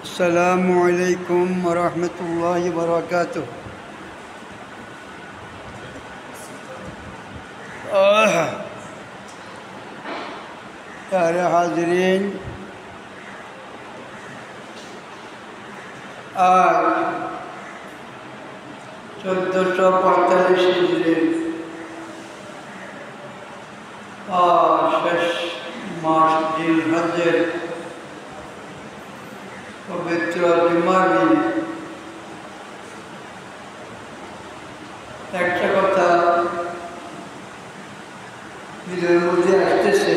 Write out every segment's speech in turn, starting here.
আসসালামু আলাইকুম ওয়া রাহমাতুল্লাহি ওয়া বারাকাতুহু। प्यारे हाजरीन, आज 1445 हिजरी শেষ মাস জিলহজ্জের পবিত্র জুমার দিন একটা কথা দিলের মধ্যে আসতেছে,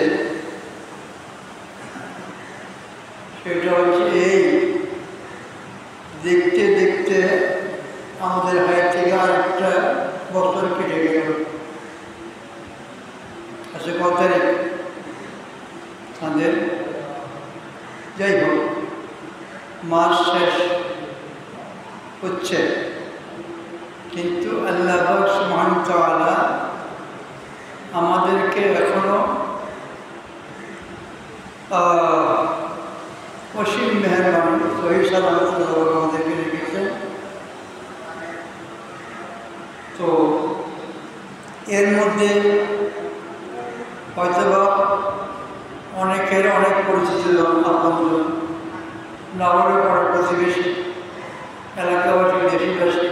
সেটা হচ্ছে এই দেখতে দেখতে আমাদের হাত থেকে আরেকটা বছর কেটে গেল। আচ্ছা, কত তারিখ আমাদের? যাই হোক, মাস শেষ হচ্ছে, কিন্তু আল্লাহ সুবহানাহু ওয়া তাআলা আমাদেরকে এখনো অসীম মেহেরবানি সহি সালামত আমাদেরকে রেখেছেন। তো এর মধ্যে হয়তোবা অনেকের অনেক পরিচিত আপনজন, নগরের পর প্রতিবেশী, এলাকাবাসী, দেশবাসী,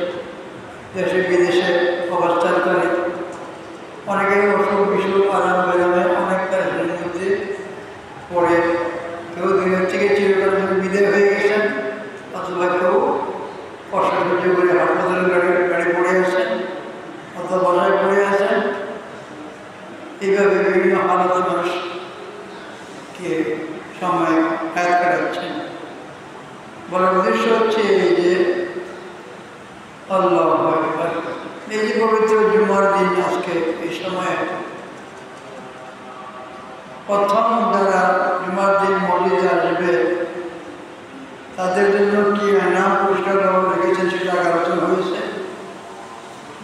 দেশে বিদেশে অবস্থান করে অনেকের অসুখ বিসুখ আরাম বেরামে অনেক প্যারেশানির মধ্যে পড়ে, কেউ দুনিয়ার থেকে চিরকালের জন্য বিদায় হয়ে গেছেন, অথবা কেউ কষ্ট সহ্য করে হাসপাতালের গাড়ি পড়ে আছেন, অথবা বাসায় পড়ে আছেন। এইভাবে বিভিন্ন হালাতে মানুষকে সময় হায়াত কাটাচ্ছেন। বলার উদ্দেশ্য হচ্ছে এই যে আল্লাহু আকবার, এই যে পবিত্র জুমার দিন আজকে এই সময়ে প্রথম যারা জুমার দিন মসজিদে আসবে তাদের জন্য কি নাম পুরস্কার রেখেছেন সেটা আলোচনা হয়েছে।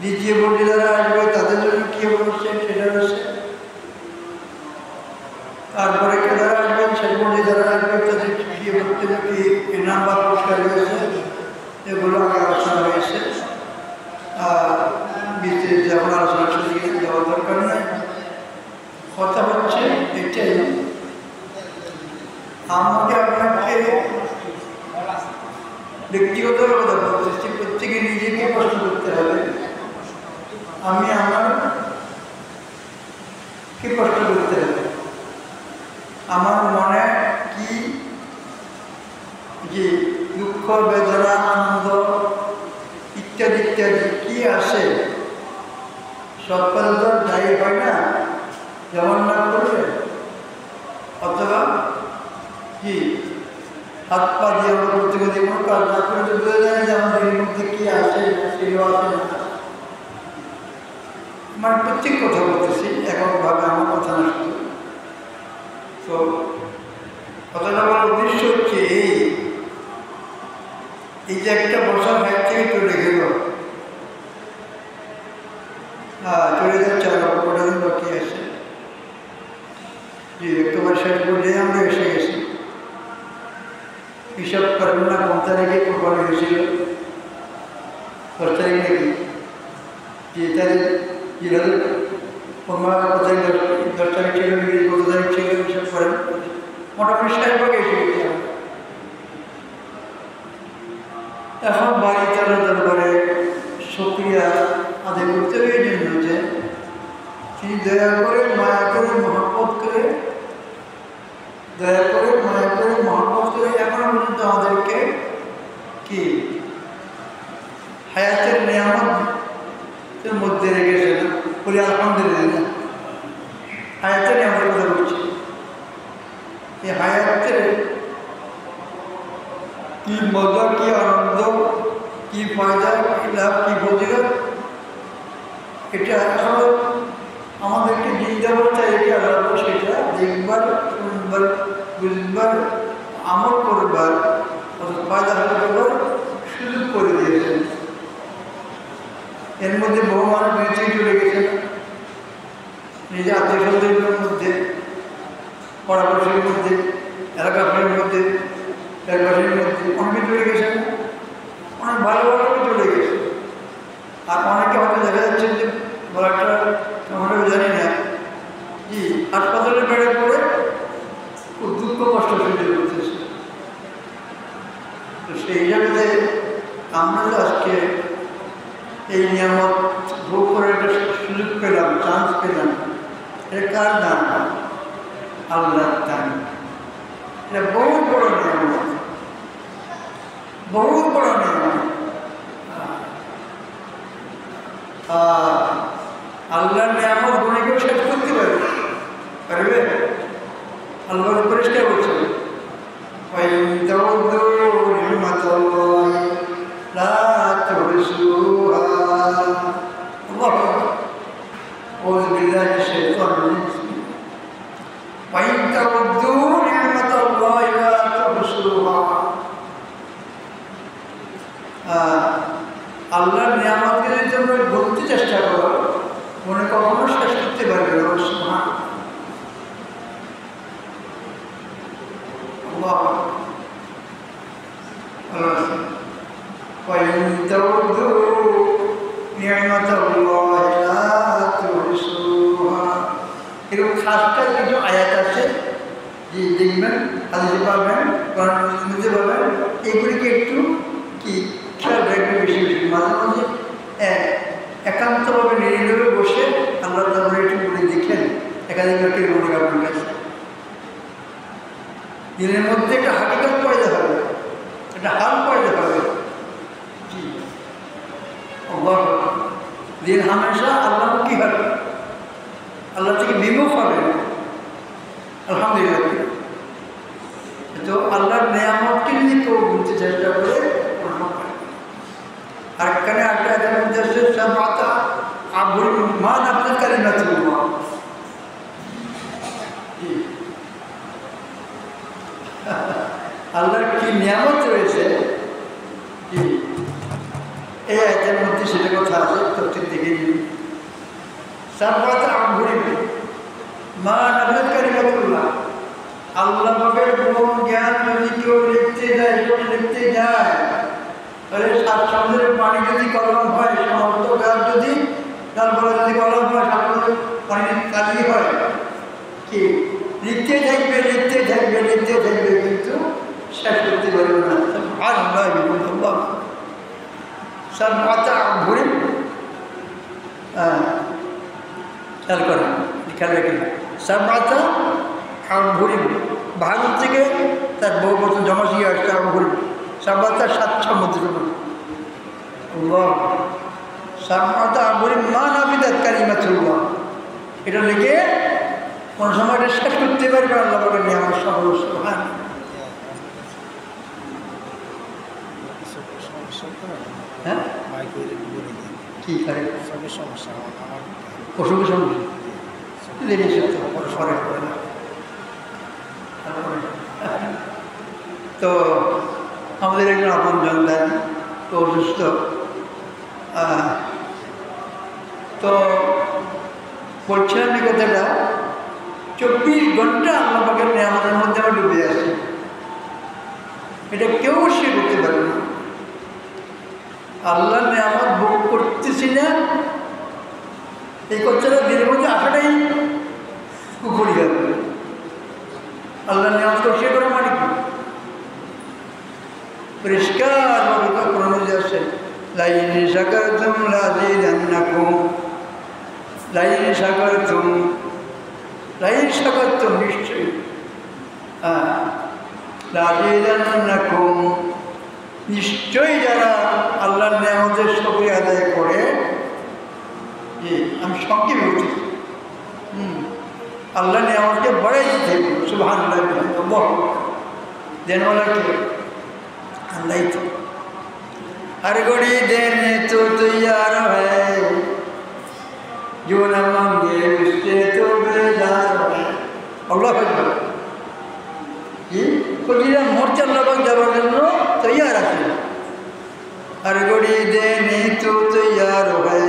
দ্বিতীয় মসজিদে যারা আসবে তাদের জন্য কি হচ্ছে সেটা হচ্ছে। তারপরে যারা আসবেন সেই মসজিদে যারা আসবে তাদের কি হচ্ছে, কি নাম বা পুরস্কার রয়েছে, এগুলো আগে আলোচনা হয়েছে। বিস্তারিত যেমন আলোচনা সেদিকে যাওয়ার দরকার নেই। কথা হচ্ছে এটাই, আমাকে আপনাকে ব্যক্তিগত কথা বলতেছি, প্রত্যেকে নিজেকে প্রশ্ন করতে হবে, আমি আমার কি প্রশ্ন করতে হবে, আমার মনে কি যে দুঃখ, বেদনা, আনন্দ ইত্যাদি ইত্যাদি কি আসে, সকল তো যাই হয় না, যেমন না করলে অথবা কি হাত পা দিয়ে আমরা করতে করতে কোনো কাজ না করে তো বোঝা যায় যে আমাদের এর মধ্যে কি আসে, সেও আসে না। আমার প্রত্যেক কথা বলতেছি, এককভাবে আমার কথা না শুধু। তো কথাটা বলার উদ্দেশ্য হচ্ছে এই যে একটা বছর হাত থেকে চলে গেল, চলে যাচ্ছে, আর অল্পটা দিন বাকি আছে। যে একবার শেষ পর্যায়ে আমরা এসে গেছি। হিসাব করবেন না কোন তারিখে কোরবানি হয়েছিল, 10 তারিখ নাকি, যে তারিখ 15 কত তারিখ, 10 তারিখ ছিল, কত তারিখ ছিল, হিসাব করেন। মোটামুটি শেষ ভাগে এসে গেছি আমরা। এখন বাড়ি তারা দরবারে শুকরিয়া আদায় করতে হবে এই জন্য যে তিনি দয়া করে, মায়া করে, মহব্বত করে, দয়া করে, মায়া করে, মহব্বত করে এখনো পর্যন্ত আমাদেরকে কি হায়াতের নিয়ামতের মধ্যে রেখেছে না। বলি আলহামদুলিল্লাহ, হায়াতের নিয়ামতের কথা বলছি। এই হায়াতের কি মজা, কি আনন্দ, কি ফায়দা, কি লাভ, কি ফজিলত, এটা এখনো আমাদেরকে জিন্দা চাই। এটা আল্লাহ সেটা দেখবার, শুনবার, বুঝবার, আমল করবার, ফায়দা করবার সুযোগ করে দিয়েছেন। এর মধ্যে বহু মানুষ বেঁচে চলে গেছেন, নিজের আত্মীয় স্বজনের মধ্যে, পরামর্শের মধ্যে, এলাকার মধ্যে চারপাশের মধ্যে অনেকে চলে গেছে, অনেক ভালো ভালো চলে গেছে। আর অনেকে হয়তো দেখা যাচ্ছে যে একটা আমরাও জানি না কি হাসপাতালে বেড়ে পড়ে খুব দুঃখ কষ্ট সহ্য করতেছে। তো সেই হিসাবে আমরা তো আজকে এই নিয়ামত ভোগ করে একটা সুযোগ পেলাম, চান্স পেলাম, এটা কার দান? আল্লাহর দান। এটা বহুত বড় নিয়ামত, বহুত বড় নিয়ামত। আল্লাহর নিয়ামত গুণে কেউ শেষ করতে পারবে? আল্লাহর পরিষ্কার বলছেন আল্লাহর নিয়ামতকে যদি তোমরা বলতে চেষ্টা করো, মনে কখনো শেষ করতে পারবে না। এরকম খাসটা কিছু আয়াত আছে যে দেখবেন, হাদিসে পাবেন, বুঝতে পারবেন, এগুলিকে একটু কি খেয়াল রাখবে বেশি বেশি। মাঝে মাঝে একান্তভাবে নিরিবিলি বসে আল্লাহ তাআলা একটু বলে দেখেন, একাধিক মনে আপনার কাছে দিনের মধ্যে একটা হাকিকত পয়দা হবে, একটা হাল পয়দা হবে। জি আল্লাহ দিন হামেশা আল্লাহ কি হবে? আল্লাহ থেকে বিমুখ হবে। আলহামদুলিল্লাহ। তো আল্লাহর নিয়ামতকে যদি কেউ বুঝতে চেষ্টা করে, আর এখানে একটা মধ্যে আছে সামাতা আবুল মা নাফসাত কালিমাতুল্লাহ। আল্লাহর কি নিয়ামত রয়েছে এই আয়াতের মধ্যে, সেটা কথা আছে, তফসির দেখে নিন। সামাতা আবুল মা নাফসাত কালিমাতুল্লাহ। আল্লাহ পাকের গুণ জ্ঞান যদি কেউ লিখতে যায় তাহলে 7 সমুদ্রের পানি যদি কলম হয়, সমস্ত গাছ যদি ডালপালা যদি কলম হয়, সমুদ্রের পানি কালি হয়, কি লিখতে থাকবে কিন্তু শেষ করতে পারবে না। আল্লাহ সব মাথা ঘুরে খেয়াল করেন, খেয়াল রাখেন। সব মাথা ঘুরি ভারত থেকে তার বহু বছর জমা শিখে আসছে ঘুরি সাবাতা 7 সমুদ্র। সাবাতা ঘুরি মা নাফিদাত কালিমাতুল্লাহ। এটা লিখে কোন সময় এটা শেষ করতে পারবে আল্লাহ পাকের নিয়ামত সকল। হ্যাঁ কি করে অসুখের সমস্যা তো আমাদের একজন আপন জনদান তো অসুস্থ, তো বলছিলাম এই কথাটা 24 ঘন্টা আল্লাহ পাকের নিয়ামতের মধ্যে আমরা ডুবে আছি। এটা কেউ সে করতে পারবে না। আল্লাহর নিয়ামত ভোগ করতেছি না, এই কথাটা দিনের মধ্যে আসাটাই কুকুরি হবে। আল্লাহর নিয়ামত সে করে মানে কি পরিষ্কার ভাবে আছে, লাইন শাকারতুম লাযিদান্নাকুম, লাইন শাকারতুম নিশ্চয়ই লাযিদান্নাকুম, নিশ্চয়ই যারা আল্লাহর নিয়ামতের শুকরিয়া আদায় করে। আমি সংক্ষেপে বলছি, আল্লাহ নিয়ামতকে বাড়াই দিতে সুবহানাল্লাহ দেন वाला के अल्लाह ही तो हर घड़ी देने तो तैयार है, जो न मांगे उससे तो बेजार है। अल्लाह আকবার। ये প্রতিটা মোর্চার লগন যাওয়ার জন্য তৈয়ার আছে। हर घड़ी देने तो तैयार है,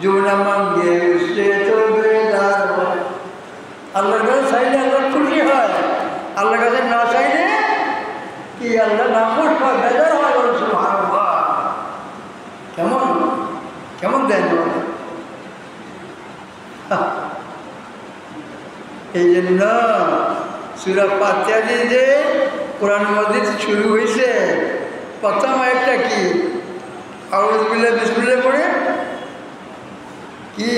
जो न मांगे उससे तो बेजार है। আল্লাহর কাছে চাইলে আল্লাহ খুশি হয়, আল্লাহর কাছে না চাইলে আল্লাহ নামোশ হয়, বেজার হয়, বলে সুবহানাল্লাহ। কেমন কেমন দেন এই জন্য সূরা ফাতিহা যে কোরআন মাজিদ শুরু হয়েছে, প্রথম আয়াতটা কি? আউযু বিল্লাহি বিসমিল্লাহ পড়ে কি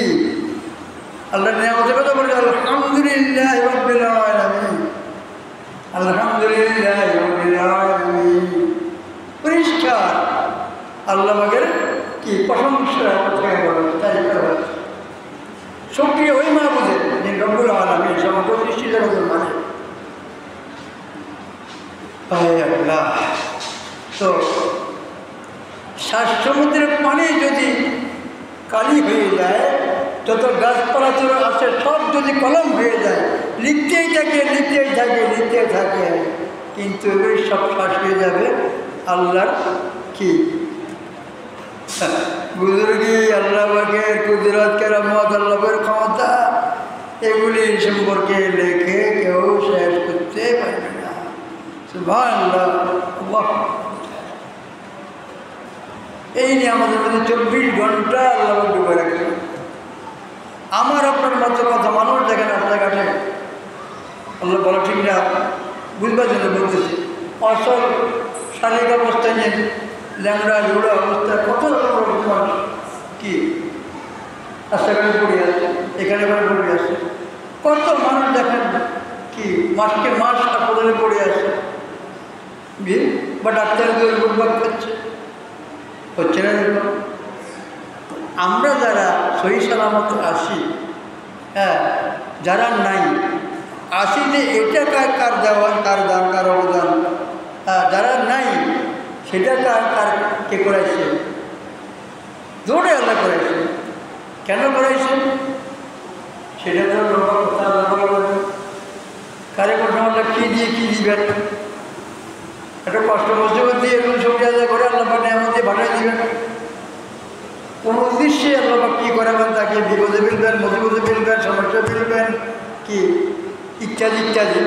আল্লাহর নিয়ামতের কথা বলে আলহামদুলিল্লাহি রাব্বিল আলামিন, আলহামদুলিল্লাহি রাব্বিল আলামিন। পরিষ্কার আল্লাহ পাকের কি প্রশংসা কোথায় বলে, তাই করে সক্রিয় ওই মাহবুদের যিনি রব্বুল আলামিন, সমগ্র সৃষ্টি জগতের মালিক। আল্লাহ তো শ্বাস সমুদ্রের পানি যদি কালি হয়ে যায়, যত গাছপালা চলে আসে সব যদি কলম হয়ে যায়, লিখতেই থাকে লিখতেই থাকে লিখতে থাকে, কিন্তু ওই সব শ্বাস হয়ে যাবে আল্লাহর কি বুজুর্গি, আল্লাহ পাকের কুদরত, কেরামত, আল্লাহের ক্ষমতা, এগুলি সম্পর্কে লেখে কেউ শেষ করতে পারবে না। সুবহানাল্লাহ। এই নিয়ে আমাদের মধ্যে 24 ঘন্টা আল্লাহ ডুবে রাখছে। আমার আপনার মতো কথা মানুষ দেখেন রাস্তাঘাটে, আল্লাহ বলা ঠিক না, বুঝবার জন্য বলতেছি, অসল শারীরিক অবস্থায় নিয়ে ল্যাংড়া লুড়া অবস্থায় কত মানুষ কি রাস্তাঘাটে পড়ে আছে, এখানে পড়ে আছে, কত মানুষ দেখেন কি মাসকে মাস হাসপাতালে পড়ে আছে, বা ডাক্তারদের বুঝবার করছে, হচ্ছে না? দেখুন আমরা যারা সহি সালামত আসি, হ্যাঁ, যারা নাই আসি যে এটা কার দেওয়া, কার দান, কার অবদান, যারা নাই সেটা কার কে করাইছে? দৌড়ে আল্লাহ করাইছে। কেন করাইছে? সেটা তো লম্বা কথা, কারে কথা আল্লাহ কী দিয়ে কী দিবেন, একটা কষ্ট মষ্ট দিয়ে এরকম সবজি আদায় করে আল্লাহ নিয়ামত দিয়ে ভাটাই দিবেন। কোন উদ্দেশ্যে আল্লাহ কী করাবেন, তাকে বিপদে ফেলবেন, মুসিবতে ফেলবেন, সমস্যা ফেলবেন, কি ইত্যাদি ইত্যাদি।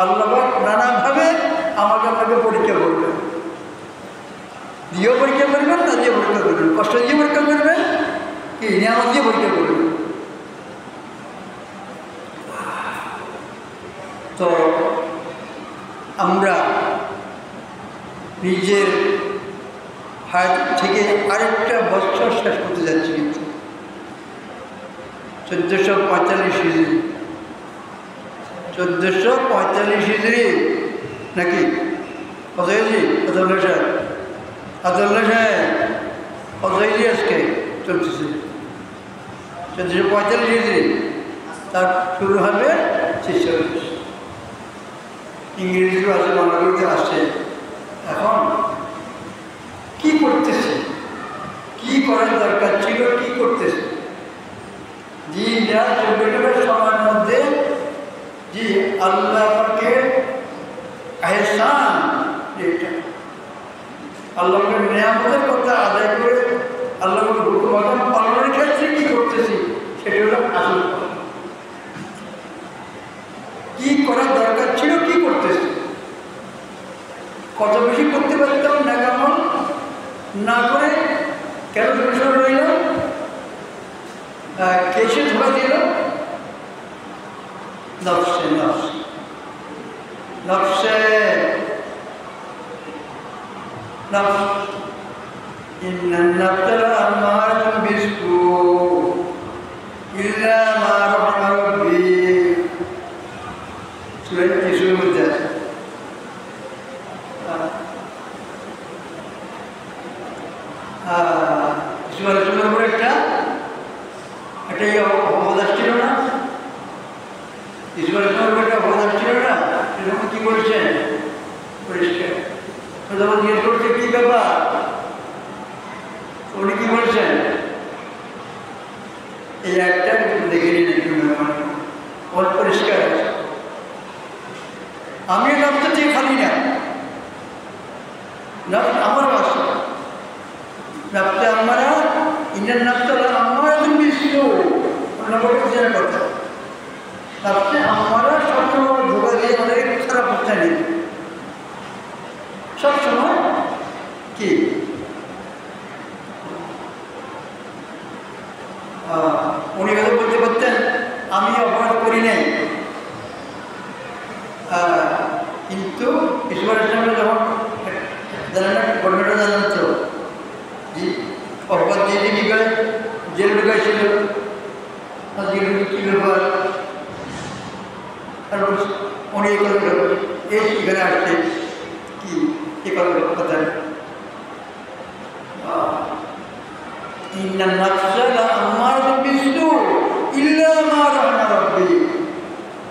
আল্লাহ নানাভাবে আমাকে আপনাকে পরীক্ষা করবেন, দিয়েও পরীক্ষা করবেন, না দিয়ে পরীক্ষা করবেন, কষ্ট দিয়ে পরীক্ষা করবেন, কি নিয়ামত দিয়ে পরীক্ষা করবেন। তো আমরা নিজের হাত থেকে আরেকটা বছর শেষ করতে যাচ্ছি, কিন্তু 1445 হিজরি, 1445 হিজরি নাকি কত হিজরি? আদুল্লাহ সাহেব, আদুল্লাহ সাহেব কত হিজরি আজকে চলতেছে? 1445 হিজরি, তার শুরু হবে 46। ইংরেজিও আছে, বাংলাগুলোতে আসছে। এখন কি করতেছে, কি করার দরকার ছিল, কি করতেছে? দিন রাত 24 ঘন্টার সময়ের মধ্যে যে আল্লাহ পাকের এহসান, এটা আল্লাহ পাকের নিয়ামতের কথা আদায় করে আল্লাহ পাকের হুকুম পালনের ক্ষেত্রে কি করতেছি, সেটা হলো আসল কথা। কি করার দরকার ছিল, কি করতেছে? কত বেশি করতে পারতাম না, কেমন না করে কেন দূষণ রইল, কেসে ধোকা দিল, নফসে নফস নফসে নফস ইন্নান নাফসা আমারাতুন বিসু ইল্লা মা রাহিমা রাব্বি। সূরা ইউসুফের মধ্যে আছে। ইসমাইলের উপরে একটা অবদান ছিল না, ইসমাইলের উপরে একটা অবদান ছিল না, সেরকম কি করেছেন পরিষ্কার যখন জিজ্ঞেস করছে কি ব্যাপার, উনি কি বলছেন? এই একটা দেখে নিন একটু, বহুত পরিষ্কার আছে। আমি নফসটা দিয়ে খালি না, আমার বাসা নফসে আমারা, ইন্ডিয়ান নফসা আমরা তুমি বলছেন কথা, নফসে আমরা সবসময় ধোকা দিয়ে আমাদের খারাপ অবস্থা নেই। সবসময় কি উনি কথা বলতে পারতেন আমি অপরাধ করি নাই, কিন্তু ঈশ্বরের সামনে যখন জানেন না ঘটনাটা জানেন তো অপরাধ দিয়ে কি করে জেল ঢুকাইছিল কি ব্যাপার, তারপর উনি এই কথা এই এখানে আসছে কি এ কথা ইন্নান নাফসা লাআম্মারাতুন বিসসূ ইল্লা মা রাহিমা রাব্বী।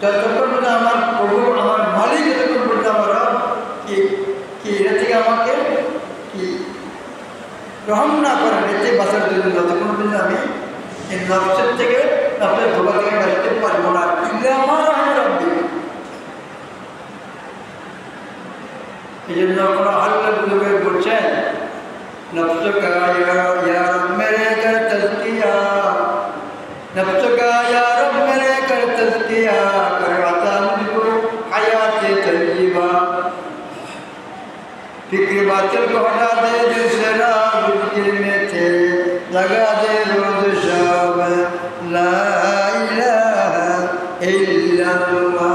যতক্ষণ পর্যন্ত আমার প্রভু আমার মালিক যতক্ষণ পর্যন্ত আমরা কি এটা থেকে আমাকে কি গ্রহণ না করেন এতে বাঁচার জন্য যতক্ষণ পর্যন্ত আমি এই নফসের থেকে নফসের ধোকা থেকে বাঁচতে পারবো না। ইল্লা মা রাহিমা রাব্বী। এই জন্য কোনো আল্লাহ বলছেন नफ्स का या रब मेरे कर तज़किया, नफ्स का या रब मेरे कर तज़किया, करवाता मुझको हयात तय्यबा। फिक्र बातिल को हटा दे दिल से राह दिल में थे, लगा दे रोज़ शाम ला इलाहा इल्लल्लाह।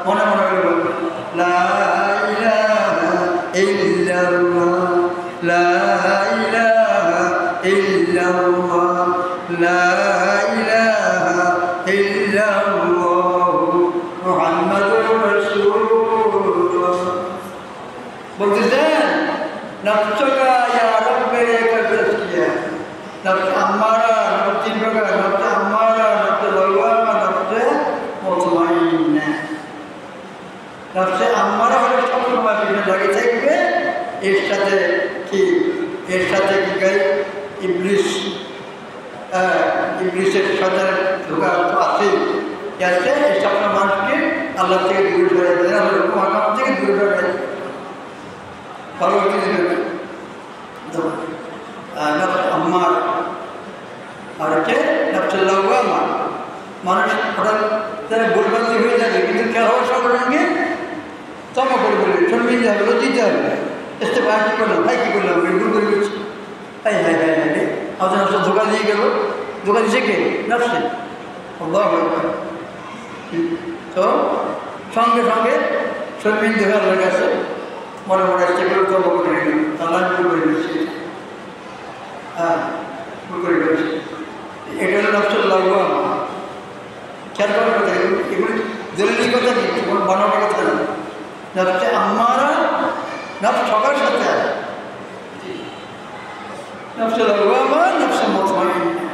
मोना मोना ला इलाहा इल्लल्लाह, ला لا إله إلا الله محمد رسول الله। বলতেছেন নফসকা ইয়া রব মেরে কর তজকিয়া, নফস আম্মারা নফস তিন প্রকার, নফস আম্মারা, নফস লওয়ামা, নফস মুতমাইন্না। নফস আম্মারা হলো সবসময় পিছনে লেগে থাকবে, এর সাথে কি গাই ইবলিস, ইবলিসের সাথে ধোকা তো আছেই আছে। এই সব মানুষকে আল্লাহ থেকে দূরে সরে দেয়, আল্লাহ আকাম থেকে দূরে সরে দেয়। পরবর্তী আম্মার আর হচ্ছে নফসুল্লাহ আমার মানুষ হঠাৎ তারা ভুলবান্তি হয়ে যাবে, কিন্তু খেয়াল হওয়ার সঙ্গে সঙ্গে তমা করে বলবে, শর্মিন্দা হবে, লজ্জিত হবে, এসে ভাই কী করলাম, ভাই কী করলাম, ভুল করে গেছি, হাই হাই হাই হাই আমাদের নফস ধোকা দিয়ে গেল। ধোকা দিছে কে? নফসে। তো সঙ্গে সঙ্গে শর্মিন্দা হয়ে আল্লাহর কাছে মনে মনে আসছে করে তবা করে গেল, আল্লাহ ভুল করে গেছি, হ্যাঁ ভুল করে গেছি। এটা হলো নফসুল্লাহ খেয়াল করার কথা, এগুলি জরুরি কথা নেই, বানানোর কথা নেই। নফসে আম্মারা নফস সবার সাথে আছে, নফসুল্লাহ নফসে মুতমাইন্না।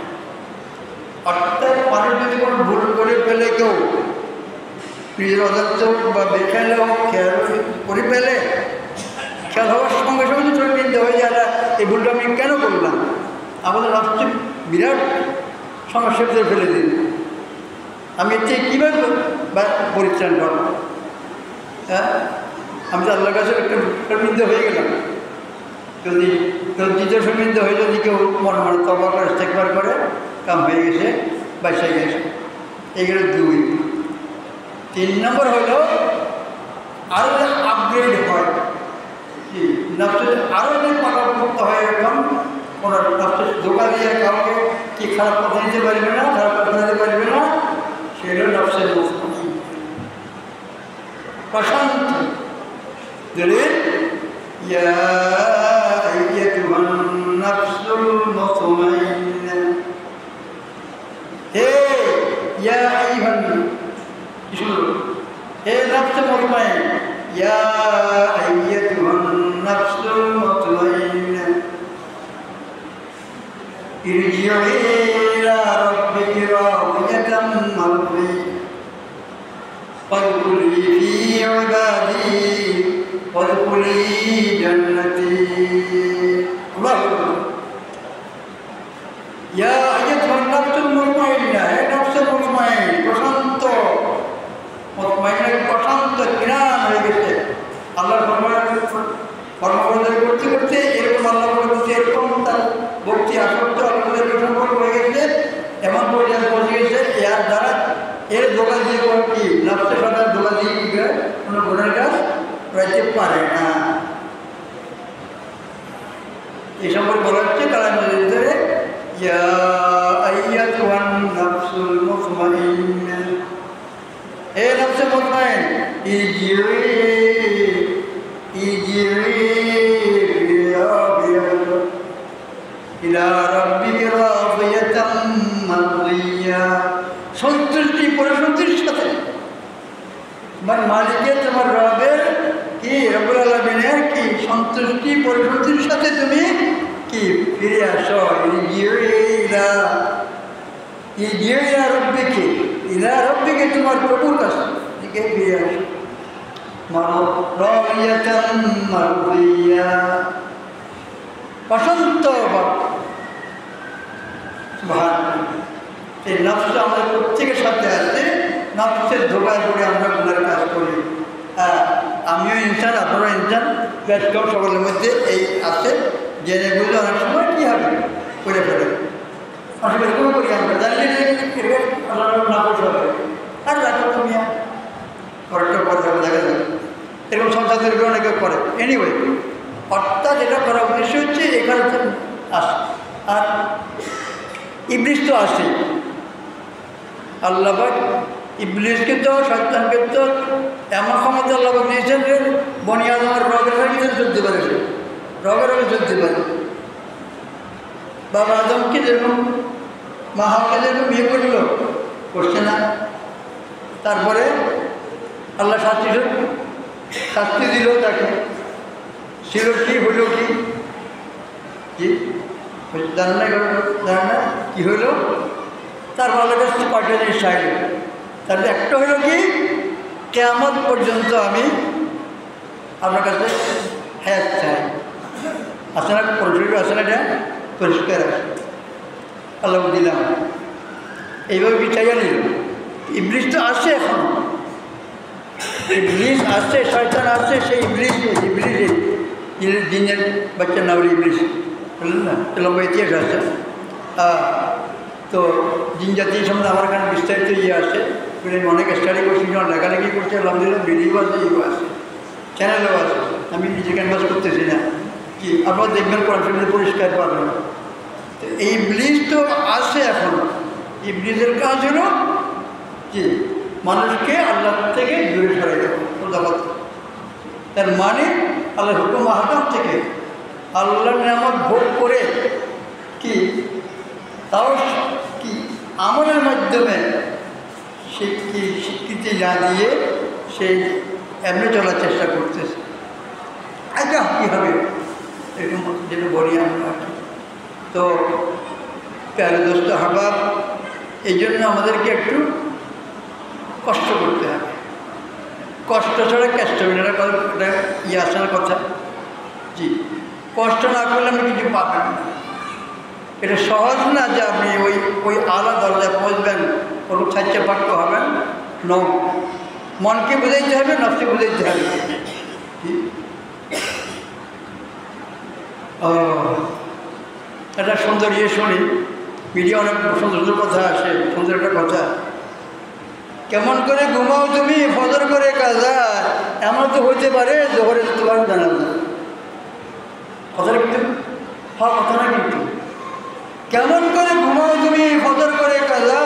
অর্থাৎ মানুষ যদি কোনো ভুল করে ফেলে, কেউ নিজের অজান্ত বা বেখেলেও খেয়াল করে ফেলে, খেয়াল হওয়ার সঙ্গে সঙ্গে শর্মিন্দা হয়ে যায়, এই ভুলটা আমি কেন করলাম। আমাদের নফসে বিরাট সমস্যার ভিতরে ফেলে দিন, আমি এর থেকে কীভাবে পরিত্রাণ পাবো। হ্যাঁ, আমি তো আল্লাহর কাছে একটু শর্মিন্দা হয়ে গেলাম। যদি দ্বিতীয় শর্মিন্দা হয়ে যদি কেউ মনে মনে তবা করে ইস্তেগফার করে, কাম হয়ে গেছে, বাইসে গেছে। এইগুলো 2। 3 নম্বর হলো আরও আপগ্রেড হয়, কি নফসে আরও যদি পাকাপোক্ত হয়, এরকম কোনো নফসে ধোকা দিয়ে কাউকে কি খারাপ কথা দিতে পারবে না, খারাপ কথা দিতে পারবে না, সেগুলো নফসের প্রশান্ত। দলিল ইয়া আইয়াতুহান নাফসুল মুতমাইন্না, হে ইয়া আইয়ুহান, হে নফসে মুতমাইন্না, ইয়া আইয়াতুহান নাফসুল মুতমাইন্না ইরজি'i ইলা রাব্বিকি রাদিয়াতাম মারদিyyah فادخلي في عبادي وادخلي جنتي। الله أكبر। يا أيتها النفس المطمئنة، হে নফসে মুতমাইন, প্রশান্ত, মুতমাইনের প্রশান্ত জ্ঞান হয়ে গেছে আল্লাহর কর্মবন্ধন করতে করতে, এরকম আল্লাহ বলছে, এরকম তার ভক্তি আসক্ত আল্লাহের সম্পর্ক হয়ে গেছে, এমন পর্যায়ে পৌঁছে গেছে, এর দ্বারা এর দোকা দিয়ে কি নফসের সাথে দোকা দিয়ে কি করে কোনো গুণের কাজ করতে পারে না। এই সম্পর্কে বলা হচ্ছে কালামের ভিতরে ইয়া আইয়াতুহান নাফসুল মুতমাইন্না, হে নফসে মুতমাইন ইরজিই ইলা রাব্বিকা রাদিয়াতাম মারদিয়া, সন্তুষ্টি পরিসন্তুষ্টির সাথে তোমার মালিকের তোমার রবের কি রব্বুল আলামিনের কি সন্তুষ্টি পরিসন্তুষ্টির সাথে তুমি কি ফিরে আসো। ইলা রব্বিকে তোমার প্রভুর কাছে দিকে ফিরে আসো। রাদিয়াতাম মারদিয়া, পছন্দ। এই নফস আমাদের প্রত্যেকের সাথে আছে, নফসের ধোকায় পড়ে আমরা গুনার কাজ করি। আমিও ইনসান, আপনারা ইনসান, বেশ কম সকলের মধ্যে এই আছে, জেনে বুঝলে অনেক সময় কী হবে করে ফেলে। আসলে এরকম করি আমরা জানলে নাকশ হবে আর রাখো তুমি পরেরটা পরে যাবে, দেখা যাবে। এরকম সংসার অনেকে করে। এনিওয়ে, অর্থাৎ এটা করার উদ্দেশ্য হচ্ছে এখানে আসে। আর ইবলিস তো আসে, আল্লাহ ইবলিসকে তো শয়তানকে তো এমন ক্ষমতা আল্লাহ দিয়েছেন যে বনি আদমের রগের ভিতরে চলতে পারে, সে রগের আগে চলতে পারে। বাবা আদমকে যেরকম মা হাওয়াকে যেরকম বিয়ে করল, করছে না। তারপরে আল্লাহ শাস্তি দিল তাকে, ছিল কি হইল কি জান না কি হইল। তারপর আল্লাহ কাছে পাঠিয়ে দিয়ে সাইল, তাহলে একটা হইল কি কিয়ামত পর্যন্ত আমি আপনার কাছে হায়াত চাই। আসে না পরিষ্কার, আসে না, এটা পরিষ্কার আছে, আল্লাহ দিলাম। এইভাবে কি চাইয়া নিল। ইবলিস তো আসছে, এখন ইবলিস আসছে, শয়তান আসছে, সেই ইবলিস জিনের বাচ্চার নাম ইবলিস, বুঝলেন না, লম্বা ইতিহাস আছে। তো জিন জাতি সম্বন্ধে আমার এখানে বিস্তারিত আসে, অনেক স্টাডি করছি, লেখালেখি করছে, আলহামদুলিল্লাহ ভিডিও আছে, ইও আছে, চ্যানেলও আছে। আমি নিজে ক্যানভাস করতেছি না, কি আপনারা দেখবেন কনফিডেন্স পরিষ্কার পাবেন। তো এই ইবলিস তো আসে এখন। ইবলিসের কাজ হলো কি মানুষকে আল্লাহ থেকে দূরে সরাই দেওয়া। তার মানে আল্লাহ হুকুম আহকাম থেকে আল্লাহর নিয়ামত ভোগ করে কি তাও কি আমলের মাধ্যমে সে কি স্বীকৃতি না দিয়ে সেই এমনি চলার চেষ্টা করতেছে। আচ্ছা কী হবে এরকম যেটা বলি আমরা। তো প্যারে দোস্ত হাবাব, এই জন্য আমাদেরকে একটু কষ্ট করতে হবে। কষ্ট ছাড়া কেষ্ট হবে না, এটা আসার কথা। জি, কষ্ট না করলে আপনি কিছু পাবেন না। এটা সহজ না যে আপনি ওই আলা দরজায় পৌঁছবেন, কোনো ছাইচা পাক্য হবেন। মনকে বুঝাইতে হবে, নফসকে বুঝাইতে হবে। একটা সুন্দর শুনি, মিডিয়া অনেক সুন্দর সুন্দর কথা আসে, সুন্দর একটা কথা। কেমন করে ঘুমাও তুমি ফজর করে কাজা, এমন তো হইতে পারে জোহরে তোমার জানা যায়। কথাটা কিন্তু হওয়ার কথা না, কিন্তু কেমন করে ঘুমাও তুমি ফজর করে কাজা,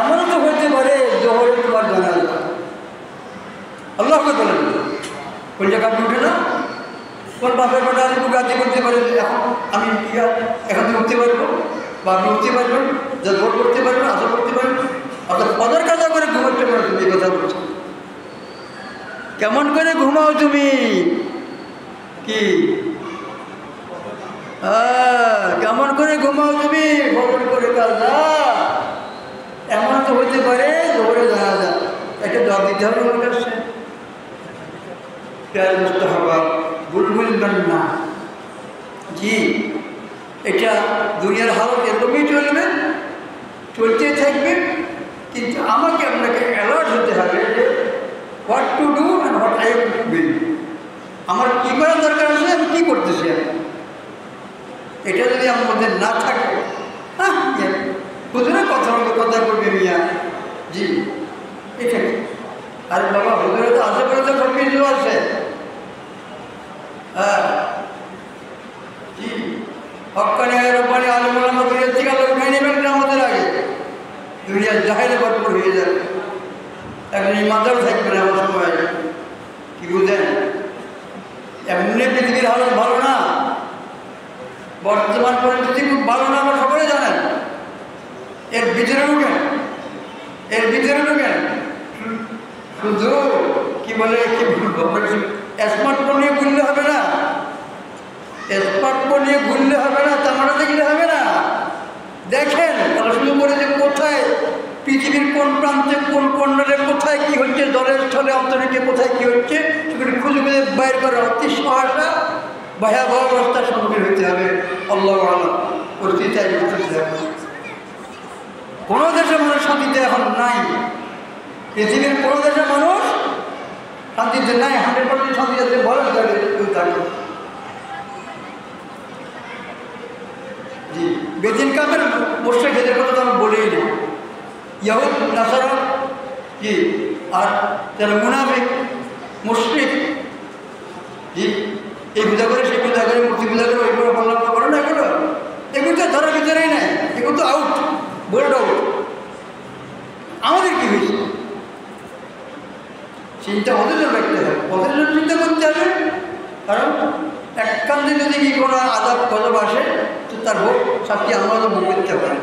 এমন তো হইতে পারে জোহরে তোমার জানা যায়। আল্লাহকে বলেন কোন জায়গা আপনি উঠে না, কোন বাপের বেটা আমি গাদি করতে পারে এখন আমি এখন উঠতে পারবো, বা আপনি উঠতে পারবেন, যা ভোট করতে পারবেন, আশা করতে পারবেন। অর্থাৎ ফজর কাজা করে ঘুমাতে পারো তুমি, এই কথা বলছো। কেমন করে ঘুমাও তুমি কি কেমন করে ঘুমাও তুমি ফজর করে কাজা, এমন তো হইতে পারে জোহরে জানা যায়। একটা জবাব দিতে হবে আমার কাছে। বুলবুলবেন না। জি, এটা দুনিয়ার হালত এরকমই চলবে, চলতে থাকবে। কিন্তু আমাকে আপনাকে অ্যালার্ট হতে হবে যে what to do and what I will. আমার কী করার দরকার আছে, আমি কী করতেছি। এটা যদি আমার মধ্যে না থাকে, হুজুরের কথা করবে মিয়া। জি, এখানে আরে বাবা হুজুরে তো আশা করে তো সব কিছু আছে। হক্কানি রব্বানি আলেম ওলামা দুনিয়ার থেকে আল্লাহ উঠাই নেবেন না আমাদের আগে, দুনিয়ার জাহেলে ভরপুর হয়ে যাবে, একজন ইমানদারও থাকবে না আমার সময়। কি বুঝলেন? এমনি পৃথিবীর হালত ভালো না, বর্তমান পরিস্থিতি খুব ভালো না, আমরা সকলে জানেন। এর ভিতরে ঢুকেন, এর ভিতরে ঢুকেন, শুধু কি বলে কি স্মার্টফোন নিয়ে ঘুরলে হবে না, স্মার্টফোন নিয়ে ঘুরলে হবে না, তামাটা দেখলে হবে না। দেখেন পড়াশুনো করে যে কোথায় পৃথিবীর কোন প্রান্তে কোন কর্নারে কোথায় কি হচ্ছে, দলের স্থলে অন্তরিকে কোথায় কি হচ্ছে সেগুলি খুঁজে খুঁজে বাইর করা অতি সহসা ভয়াবহ অবস্থার সম্মুখীন হতে হবে। আল্লাহ আল্লাহ পরিস্থিতি কোনো দেশের মানুষ শান্তিতে এখন নাই, পৃথিবীর কোনো দেশের মানুষ শান্তিতে নাই, 100% শান্তিতে বলা যাবে থাকে। জি, বেদিন কাপের মুশরিক এদের কথা তো আমি বলেই না, ইয়াহুদ নাসারা জি, আর যারা মুনাফিক মুশরিক জি, এই পূজা করে সেই পূজা করে মূর্তি পূজা করে ওইগুলো বললাম করে না, এগুলো তো ধরার ভিতরেই নাই, এগুলো তো আউট, বোল্ড আউট। আমাদের কি হয়েছে চিন্তা ওদের জন্য রাখতে হবে, ওদের জন্য চিন্তা করতে হবে। কারণ এক কান্দে যদি কি কোনো আজাব গজব আসে তো তার ভোগ শাস্তি আমরা তো ভোগ করতে পারি।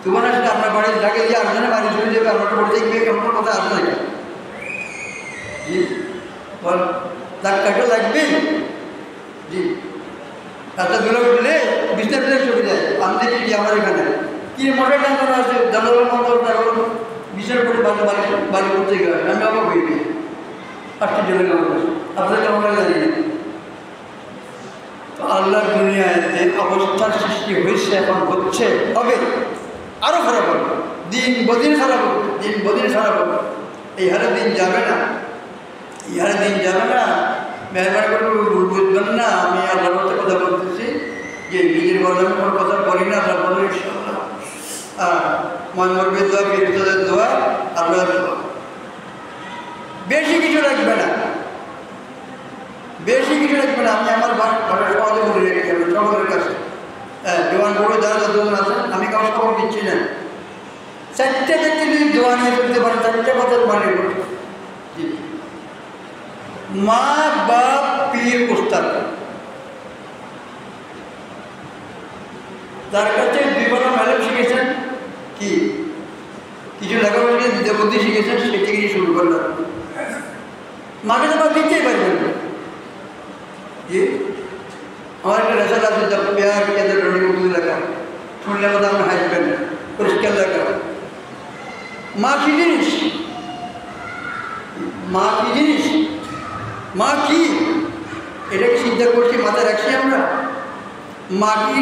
তোমার আসলে আপনার বাড়ির ডাকে দিয়ে আটজনে বাড়ি চলে যাবে, আপনার বাড়িতে গিয়ে কেমন কথা আসে না জি, বল ধাক্কাটা লাগবে জি, রাস্তা দূরে উঠলে বিছনা ফিরে চলে যায়। আমি দেখি কি আমার এখানে কি মোটর টাঙ্গানো আছে, জানালার মতো তারপর বিছার করে বাড়ি করতে গেলে আমি অবাক হয়ে গিয়ে পাঁচটি জেলে কেমন আছে, আপনাদের কেমন লাগে জানি না। তো আল্লাহর দুনিয়ায় যে অবস্থার সৃষ্টি হয়েছে, এখন হচ্ছে, হবে, আরও খারাপ হবে, দিন বদিন খারাপ হবে, দিন বদিন খারাপ হবে। এই হারে দিন যাবে না, এই হারে দিন যাবে না। মেহরবানি করে ভুল বুঝবেন না, আমি আল্লাহর কথা বলতেছি যে নিজের কথা আমি কোনো কথা বলি না, আল্লাহ বলে মনমর্বের দোয়া, বিরুদ্ধের দোয়া, আল্লাহর দোয়া। বেশি কিছু রাখবে না, বেশি কিছু রাখবে না। আমি আমার ঘরের সহজে বলে রেখেছি আমি সকলের কাছে, জোয়ান বড় যারা যতজন আছেন আমি কারো খবর দিচ্ছি না। 4টে ব্যক্তি যদি দোয়া নিয়ে করতে পারেন, 4টে কথা মানে করতে, মা বাপ পীর উস্তাদ, যার কাছে বিবরণ আলেম শিখেছেন, কি কিছু লেখাপড়া শিখে দ্বিতীয় বুদ্ধি শিখেছেন, সে থেকে শুরু করলাম। মাকে তো বাদ দিতেই পারবেন জি। আমার একটা রেজাল্ট আছে, যা পেয়ার কেদের রনি উর্দু লেখা, শুনলে কথা আপনি হাসবেন, পরিষ্কার লেখা। মা কি জিনিস, মা কি জিনিস, মা কি, এটাকে চিন্তা করছি, মাথায় রাখছি আমরা। মা কি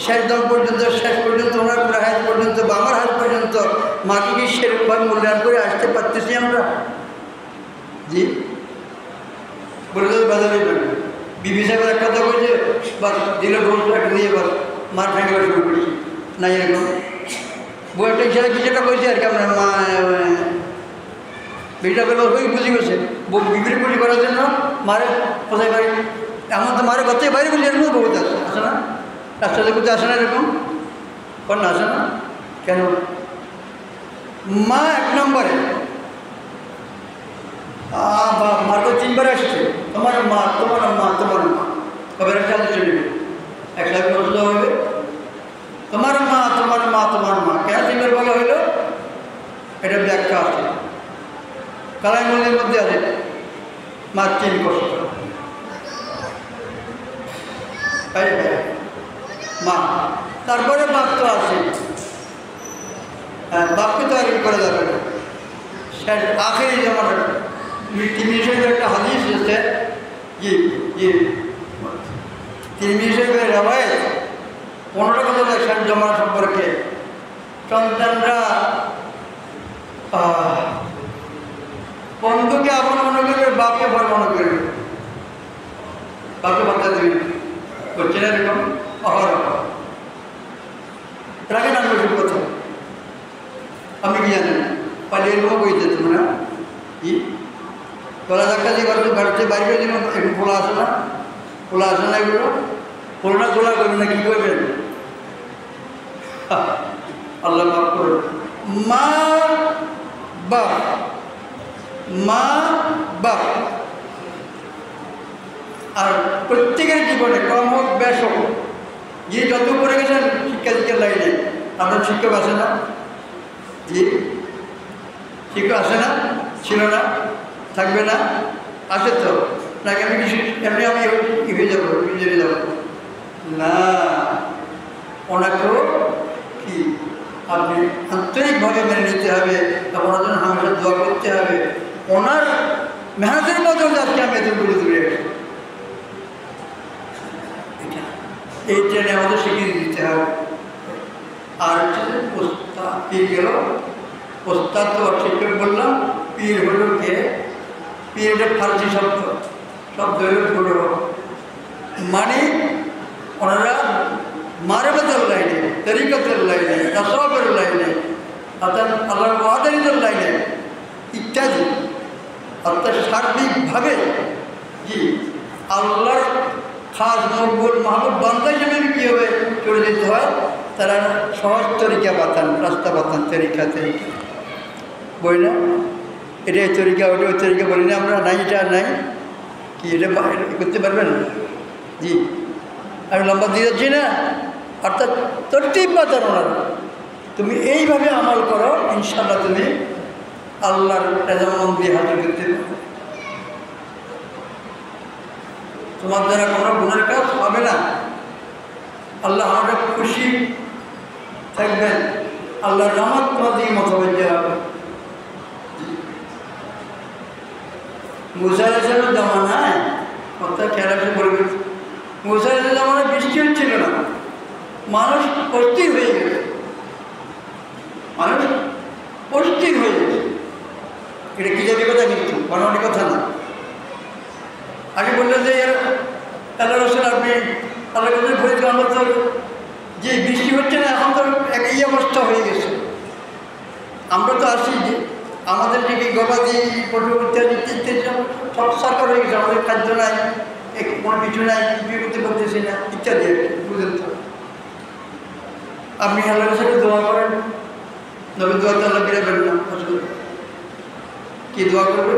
শেষ দম পর্যন্ত, শেষ পর্যন্ত, ওনার পুরো হাত পর্যন্ত বা আমার হাত পর্যন্ত মাকে কি সেরকমভাবে মূল্যায়ন করে আসতে পারতেছি আমরা জি। বলে তো বাজারে বিবি সাহেবের এক কথা বলছে, বা দিল ঢোল একটা দিয়ে এবার মার ফেঁকে শুরু করছি না, এরকম বইটা হিসাবে কিছুটা করেছি আর কি। আপনার মা বিটা করে ওই বুঝি গেছে বিক্রি পুলি করার জন্য মারে কোথায় বাড়ি, এমন তো মারে কোথায় বাইরে বলি, এরকম বহুত আসে না, রাস্তাতে কোথায় আসে না, এরকম কোন আসে না কেন? মা এক নম্বরে, মার তো 3বার আসছে, তোমার মা, তোমার মা, তোমার মা, কবে একটা চলে একটা পছন্দ হবে, তোমার মা, তোমার মা, তোমার মা, কেন 3বার বলা হইল? এটা ব্যাখ্যা আছে, কালাই মন্দির মধ্যে আছে, মা 3 কষ্ট, মা, তারপরে বাপ তো আছে, হ্যাঁ বাপকে তো আর করে যাবে না। আখেরি যেমন তিরমিজি শরীফের একটা হাদিস আছে, তিরমিজি শরীফের রওয়ায়াত 15 কথা শেষ জমা সম্পর্কে। সন্তানরা বন্ধুকে আপন মনে করবে, বাপকে ভর মনে করবে, বাপকে বাচ্চা দেবে, করছে না এরকম অহরহ রাখেন। আমি ওষুধ কথা আপনি কি জানেন, পালিয়ে এরকম বইতে তোমরা কি গলা ধাক্কা দিয়ে বাড়িতে বাইরে যেন একটু খোলা আসে না, খোলা আসে না, এগুলো করোনা তোলা করবেন না, কি করবেন? আল্লাহ মাফ করুন। মা বাপ, মা বাপ। আর প্রত্যেকের জীবনে কম হোক বেশ হোক, যে যত করে গেছেন শিক্ষা দীক্ষার লাইনে, আপনার শিক্ষক আছে না? জি, শিক্ষক আছে না? ছিল না? থাকবে না? আছে তো? নাকি আমি এমনি আমি হয়ে যাবো, জেনে যাবো না? ওনাকেও কি আপনি আন্তরিকভাবে মেনে নিতে হবে, ওনার জন্য হামেশা দোয়া করতে হবে। ওনার মেহনতের মতো আজকে আমি এত দূরে দূরে এই ট্রেনে আমাদের স্বীকৃতি দিতে হবে। আর হচ্ছে পীর গেল, ওস্তাদ তো শিক্ষক বললাম, পীর হলো কে? পীর এটা ফার্সি শব্দ, শব্দ হলো মানে ওনারা মারফতের লাইনে, তরিকতের লাইনে, তাসাউফের লাইনে, অর্থাৎ আল্লাহর ওয়াদানিদের লাইনে ইত্যাদি, অর্থাৎ সার্বিকভাবে জি আল্লাহর খাস মকবুল মাহবুব বান্দা হিসেবে কীভাবে চলে যেতে হয় তারা সহজ তরিকা বাতান, রাস্তা বাতান, তরিকা বই না, এটা এই তরিকা, ওটা ওই তরিকা বলি না আমরা, নাই এটা নাই কি এটা করতে পারবেন? জি আমি লম্বা দিয়ে যাচ্ছি না, অর্থাৎ তরতিব বাতান ওনার, তুমি এইভাবে আমল করো, ইনশাআল্লাহ তুমি আল্লাহর রেজামন্দ দিয়ে হাজির করতে পারবে। তোমার দ্বারা কোনো গুণের কাজ হবে না, আল্লাহ আমাকে খুশি থাকবেন, আল্লাহর রহমত তোমার দিকে মতবাজ্য হবে। মুসা আলাইহিসসালামের জামানায় অর্থাৎ খেয়াল রাখতে বলবে, মুসা আলাইহিসসালামের জামানায় বৃষ্টি হচ্ছিল না, মানুষ অস্থির হয়ে গেছে, মানুষ অস্থির হয়ে গেছে। এটা কি যাবে কথা কিন্তু বানানোর কথা না। আগে বললেন যে আল্লাহ রসুল আপনি আল্লাহ কাছে বলেছিল আমরা তো যে বৃষ্টি হচ্ছে না, এখন তো এই অবস্থা হয়ে গেছে, আমরা তো আসি যে আমাদের দিকে গবাদি পশু ইত্যাদি ইত্যাদি সব সরকার হয়ে গেছে, আমাদের খাদ্য নাই, কোনো কিছু নাই, কিছু করতে পারতেছি না ইত্যাদি বুঝলেন তো। আপনি আল্লাহর সাথে দোয়া করেন, নবী দোয়া তো আল্লাহ বিরাবেন না, কি দোয়া করবে?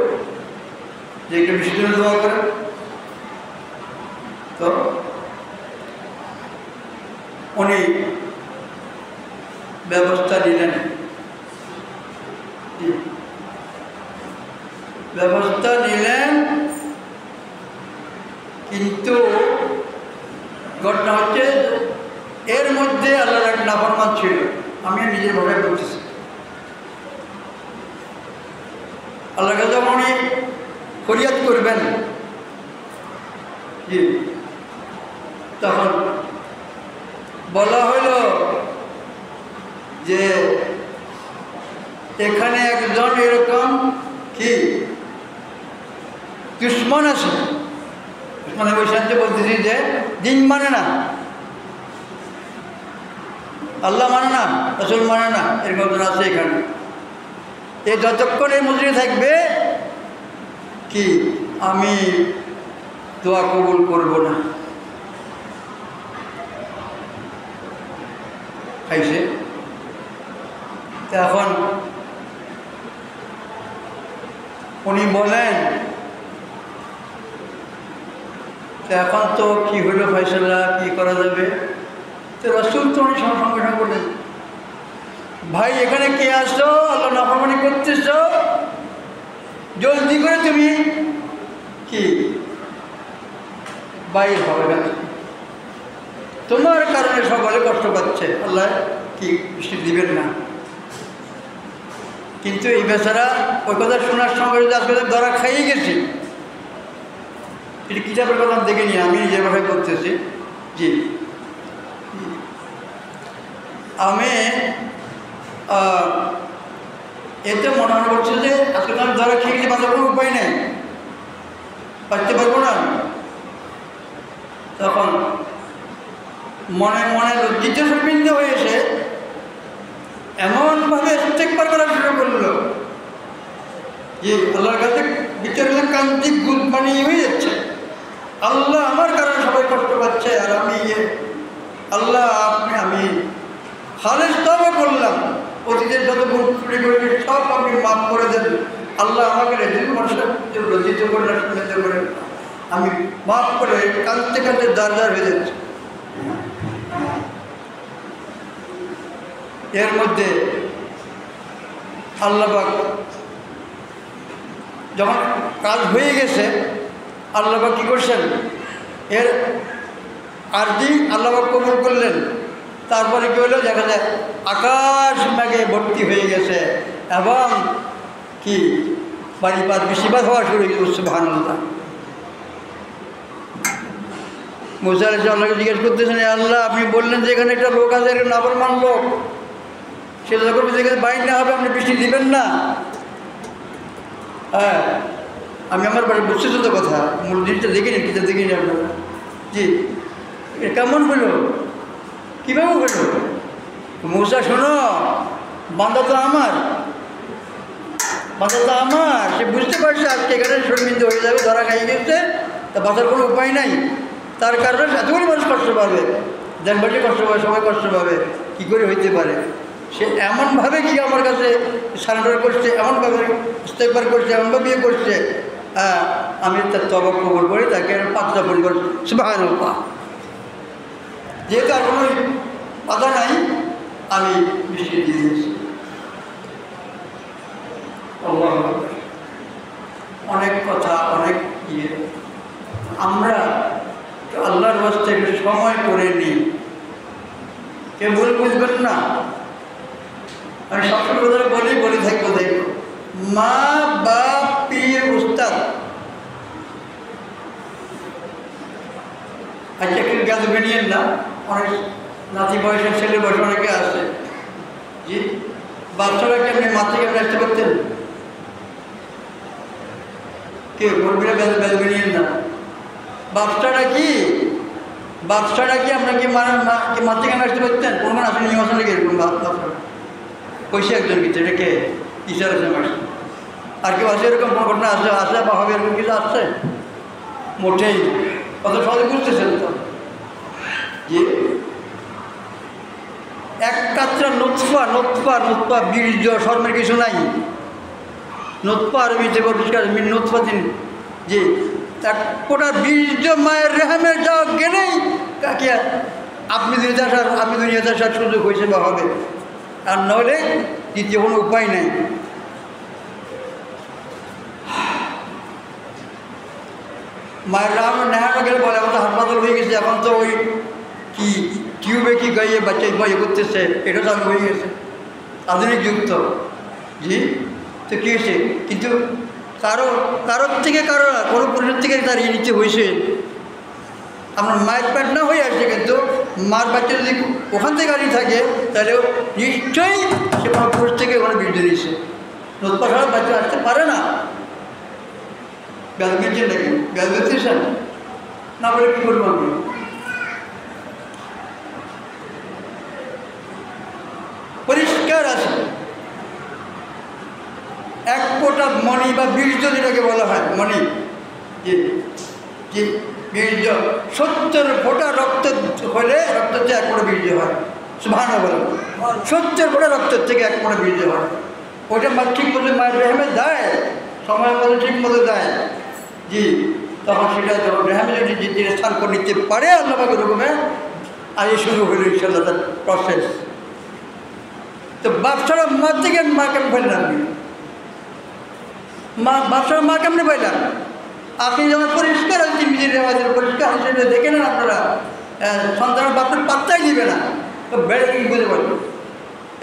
যে একটা বৃষ্টির জন্য দোয়া করেন। তো উনি ব্যবস্থা নিলেন, ব্যবস্থা নিলেন, কিন্তু ঘটনা হচ্ছে এর মধ্যে আল্লাহর এক নাফরমান ছিল, আমি নিজের ভাবে বলতেছি। আল্লাহর কাছে উনি ফরিয়াদ করবেন, তখন বলা হইল যে এখানে একজন এরকম কি দুশ্মন আছে, মানে ওই সাথে বলতেছি যে দিন মানে না, আল্লাহ মানে না, রাসূল মানে না, এরকম একজন আছে এখানে। এ যতক্ষণ এই মসজিদে থাকবে কি আমি দোয়া কবুল করব না। খাইছে এখন উনি বলেন এখন তো কি হইল ফয়সালা, কি করা যাবে? তো রাসূল তো উনি সঙ্গে সঙ্গে বললেন, ভাই এখানে কে আসছো, আল্লাহ নাফরমানি করতেছ, জলদি করে তুমি কি বাইর হবে না, তোমার কারণে সকলে কষ্ট পাচ্ছে, আল্লাহ কি বৃষ্টি দিবেন না। কিন্তু এই বেচারা ওই কথা শোনার সঙ্গে যদি আজকে ধরা খাইয়ে গেছি, এটি কিতাবের কথা দেখে নিয়ে আমি নিজের ভাষায় করতেছি। জি আমি এতে মনে মনে করছে যে আজকে তো আমি ধরা খেয়ে গেছি, বাঁচার কোনো উপায় নেই, বাঁচতে পারবো না। তখন মনে মনে লজ্জিত শর্মিন্দ হয়ে এসে এমনভাবে ইস্তেগফার করা শুরু করলো যে আল্লাহর কাছে ভিতরে কান্তি গুল পানি হয়ে যাচ্ছে, আল্লাহ আমার কারণে সবাই কষ্ট পাচ্ছে, আর আমি আল্লাহ আমি খালেজ তওবা করলাম, অতীতের যত ভুল ত্রুটি করেছি সব আপনি মাফ করে দেন। আল্লাহ আমাকে রচিত করে সুন্নত করে আমি মাফ করে কাঁদতে কাঁদতে দাঁড় হয়ে যাচ্ছি। এর মধ্যে আল্লাহ পাক যখন কাজ হয়ে গেছে, আল্লাহ পাক কী করছেন, এর আরজি আল্লাহ পাক কবুল করলেন। তারপরে কী হলো, দেখা যায় আকাশ মেঘে ভর্তি হয়ে গেছে এবং কি বাড়িপাত বৃষ্টিপাত হওয়া শুরু হয়ে গেছে। সুবহানাল্লাহ। মুসা আলাইহিস সালাম আল্লাহকে জিজ্ঞেস করতেছেন, আল্লাহ আপনি বললেন যে এখানে একটা লোক আছে, একটা নাফরমান লোক, সেটা যখন যেখানে বাইর না হবে আপনি বৃষ্টি দিবেন না। হ্যাঁ, আমি আমার বাড়ি বুঝতেছি তো কথা, মূল জিনিসটা দেখিনি, কিছু দেখিনি আপনারা। জি, কেমন হলো, কীভাবে হলো? মুসা শোনো, বান্দা তো আমার, বান্দা তো আমার, সে বুঝতে পারছে আজকে এখানে শর্মিন্দা হয়ে যাবে, ধরা খাই গেছে, তা বাঁচার কোনো উপায় নাই। তার কারণে এতগুলো মানুষ কষ্ট পাবে, দেশবাসী কষ্ট পাবে, সবাই কষ্ট পাবে, কী করে হইতে পারে? সে এমনভাবে কি আমার কাছে সারেন্ডার করছে, এমনভাবে ইস্তেগফার করছে, এমনভাবে বিয়ে করছে, আমি তার তওবা কবুল করে তাকে পাত্তা পরিবার। সুবহানাল্লাহ। যেহেতু আর কোনো বাধা নাই, আমি বৃষ্টি দিয়ে দিয়েছি। অনেক কথা, অনেক আমরা আল্লাহর বাস্তে একটু সময় করে নিই, কে ভুল বুঝবেন না। আমি সবসময় কথা বলি থাকবো, দেখবো মা বাপ পীর উস্তাদ, আচ্ছা একটু জ্ঞান বেরিয়েন না, অনেক নাতি বয়সের ছেলে বয়সে অনেকে আসে। জি, বাচ্চারা কেমনি মাতৃ কেমনি আসতে পারতেন? কেউ বলবিরা বেদ বেরিয়েন না। বাচ্চাটা কি আমরা কি মাতৃ কেমন আসতে পারতেন? কোনো আসলে নিয়ম আসলে কি এরকম বাচ্চা পয়সা একজন কিছু রেখে ইশারা আছে মাস, আর কেউ আসে এরকম কোনো ঘটনা আসে বা হবে এরকম কিছু আসছে? মোটেই। কত সহজে বুঝতেছেন তো? যে এক কাতরা নোৎফা বীর্য শর্মের কিছু নাই। নোৎফা আরবিতে পরিষ্কার নোৎফা দিন, যে এক ফোঁটা বীর্য মায়ের রেহামের যাওয়া গেলেই কাকে আপনি দুনিয়াতে আসার সুযোগ হয়েছে বা হবে, আর নইলে দ্বিতীয় কোনো উপায় নেই। মায়ের রাহামের নেহাটা গেলে বলে এখন তো হাসপাতাল হয়ে গেছে, এখন তো ওই কি টিউবে কি গাইয়ে বাচ্চা ইয়ে করতেছে, এটা চালু হয়ে গেছে, আধুনিক যুগ তো। জি, তো কী হয়েছে? কিন্তু কারোর থেকে কোনো পুরুষের থেকে তার ইয়ে নিতে হয়েছে। আমার মায়ের পেট না হয়ে আসছে, কিন্তু মার বাচ্চা যদি ওখান থেকে গাড়ি থাকে তাহলে নিশ্চয়ই সে কোনো পুরুষ থেকে ওখানে বীর্য দিয়েছে। নোৎপা ছাড়া বাচ্চা আসতে পারে না। ব্যাস গেছেন নাকি? ব্যাস গেছেন না বলে কী করবো আমি? পরিষ্কার আছে, এক ফোঁটা মণি বা বীর্য যেটাকে বলা হয় মণি, যে বীর্য 70 ফোঁটা রক্ত হলে রক্ত থেকে এক ফোঁটা বীর্য হয়। সুবহানাল্লাহ। 70 ফোঁটা রক্তের থেকে এক ফোঁটা বীর্য হয়। ওইটা ঠিক মতো মায়ের রেহামে দেয়, সময় মতো ঠিক মতো দেয়। জি, তখন সেটা যখন রেহামে যদি জিদ্দির স্থান করে নিতে পারে আল্লাহ পাকের হুকুমে, আজ শুরু হলো ইনশাআল্লাহ তার প্রসেস। তো বাপ ছাড়া মা থেকে মা কেমন ফেললাম, বাপ ছাড়া মা কেমনে পাইলাম? আপনি যেমন পরিষ্কার আছে নিজের রেওয়াজের পরিষ্কার হিসেবে দেখে নেন আপনারা, সন্তানের বাপের পাত্তাই দিবে না, তো বেড়ে কি বুঝতে পারবেন?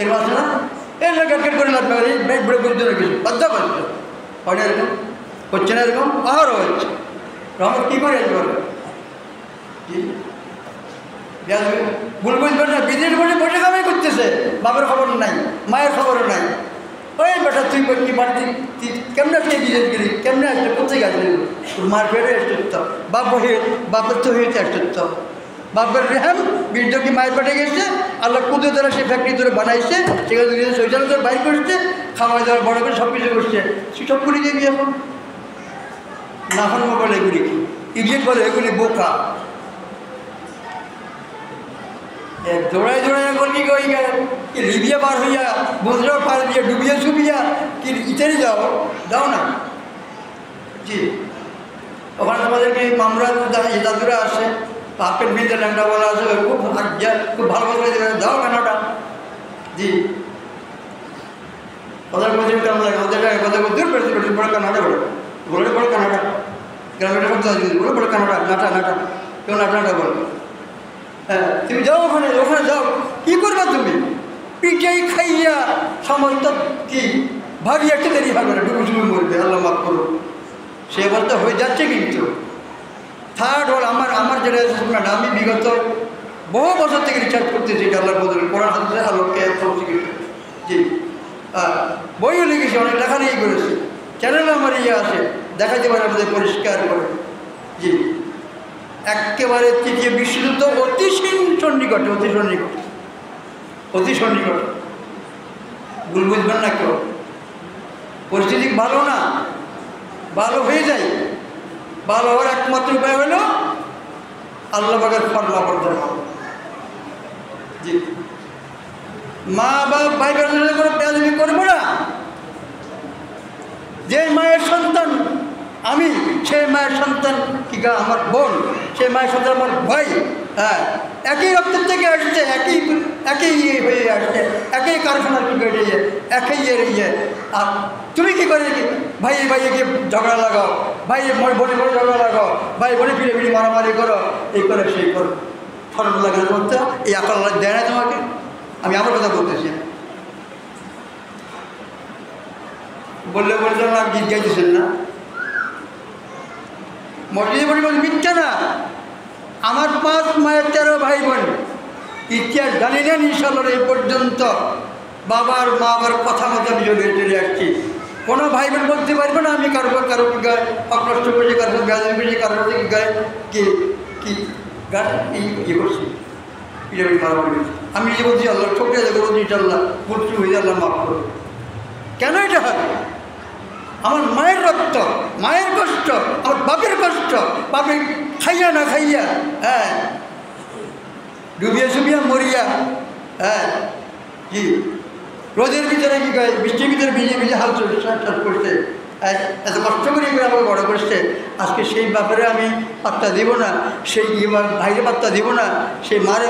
এর মাঝে না এর গেট করে লাগবে, বেড়ে বুঝতে না কিছু বাধ্যা করছে হয় না, এরকম হচ্ছে না, এরকম আরও হচ্ছে। রহমত কী করে আসবে? ভুল বুঝবেন না, বিদেশ বসে কামাই করতেছে, বাপের খবর নাই, মায়ের খবরও নাই। ওই বেটা তুই কি বাড়ি কেমনে আসলে বিদেশ গেলি, কেমনে আসছে, কোথায় গেছিলি? তোর মার ফেরে আসত, বাপের তো হয়েছে আসত, বাপের রেহাম বীর্য কি মায়ের পেটে গেছে, আল্লাহ কুদে দ্বারা সে ফ্যাক্টরি ধরে বানাইছে, সেখানে শৌচালয় ধরে বাইর করছে, খাবার দাবার বড় করে সব কিছু করছে, সব করে দিয়ে এখন না হন মোবাইল এগুলি কি ইডিয়েট বলে এগুলি বোকা। দৌড়ায় দৌড়ায় করবি কি লিবিয়া পার হইয়া বন্ধুরাও পার দিয়ে ডুবিয়া ছুবিয়া কি ইতালি যাও দাও না। জি ওখানে আমাদেরকে মামরা দাদুরা আসে, আপেল ভিজে ল্যাংটা বলা আছে, খুব ভালো করে দেবে, দাও কেনটা। জি ওদের বলছি কেমন লাগে, ওদের কথা দূর পেরেছি পেরেছি বড় কানাডা বলে বড় কানাডা গ্রামের করতে বলে বড় কানাডা নাটা নাটা কেউ নাটা নাটা বলবে। হ্যাঁ তুমি যাও ওখানে, ওখানে যাও, কী করবে তুমি? পিঠাই খাইয়া সমস্ত কি ভাবি একটা দেরি হবে না, ডুবু ডুবু মরবে, আল্লাহ মাফ করো। সে অবস্থা হয়ে যাচ্ছে। কিন্তু থার্ড হল আমার যেটা না, আমি বিগত বহু বছর থেকে রিচার্জ করতেছি আল্লাহর বদলে কোরআন হাদিসের আলোকে। জি বইও লিখেছি, অনেক লেখালেখি করেছি, চ্যানেলে আমার আছে, দেখাতে পারে আমাদের পরিষ্কার করে। জি একেবারে তৃতীয় বিশ্বযুদ্ধ অতি সন্নিকটে, অতি সন্নিকটে, অতি সন্নিকটে। ভুল বুঝবেন না কেউ। পরিস্থিতি ভালো না, ভালো হয়ে যায়। ভালো হওয়ার একমাত্র উপায় হল আল্লাহ পাকের ফরমান করতে হবে। জি মা বাপ ভাই বোনদের করে বেয়াদবি করবো না। যে মায়ের সন্তান আমি, সেই মায়ের সন্তান কি আমার বোন, সেই মায়ের সন্তান আমার ভাই, হ্যাঁ একই রক্তের থেকে আসছে, একই ইয়ে হয়ে আসছে, একই কারখানার কি করে একই ইয়ে। আর তুমি কী করে ভাই ভাইয়ে গিয়ে ঝগড়া লাগাও, ভাই বোনে বোনে ঝগড়া লাগাও, ভাই বোনে ফিরে ফিরে মারামারি করো, এই করে সেই করো, ফর্মুলা লাগানো করতে এই আকাল দেয় না তোমাকে। আমি আমার কথা বলতেছি, বললে বলছিলাম না গীত গাইতেছেন না, মসজিদে পরিবার মিথ্যা না। আমার 5 মায়ের 13 ভাই বোন, ইতিহাস জানি না ইনশাল্লাহ এই পর্যন্ত বাবার মা বাবার কথা মতো আমি চলে আসছি। কোনো ভাই বোন বলতে পারবে না আমি কারো কারো গায়ে অকষ্ট করেছি, কারো বেয়াদবি করেছি, কারো গায়ে কি কি গান ইয়ে করছি, মারামারি। আমি যে বলছি আল্লাহ ঠকে যাবে, বলছি ইনশাল্লাহ ভর্তি হয়ে আল্লাহ মাফ করবে। কেন এটা হবে? আমার মায়ের রক্ত, মায়ের কষ্ট, আমার বাপের কষ্ট, বাপের খাইয়া না খাইয়া, হ্যাঁ ডুবিয়া সুবিয়া মরিয়া, হ্যাঁ কি রোদের ভিতরে কি গায়ে বৃষ্টির ভিতরে ভিজে ভিজে হাল চাষ করছে, এত কষ্ট করে আমাকে বড় করছে। আজকে সেই ব্যাপারে আমি পাত্তা দেবো না, সেই ভাইয়ের পাত্তা দেবো না, সেই মার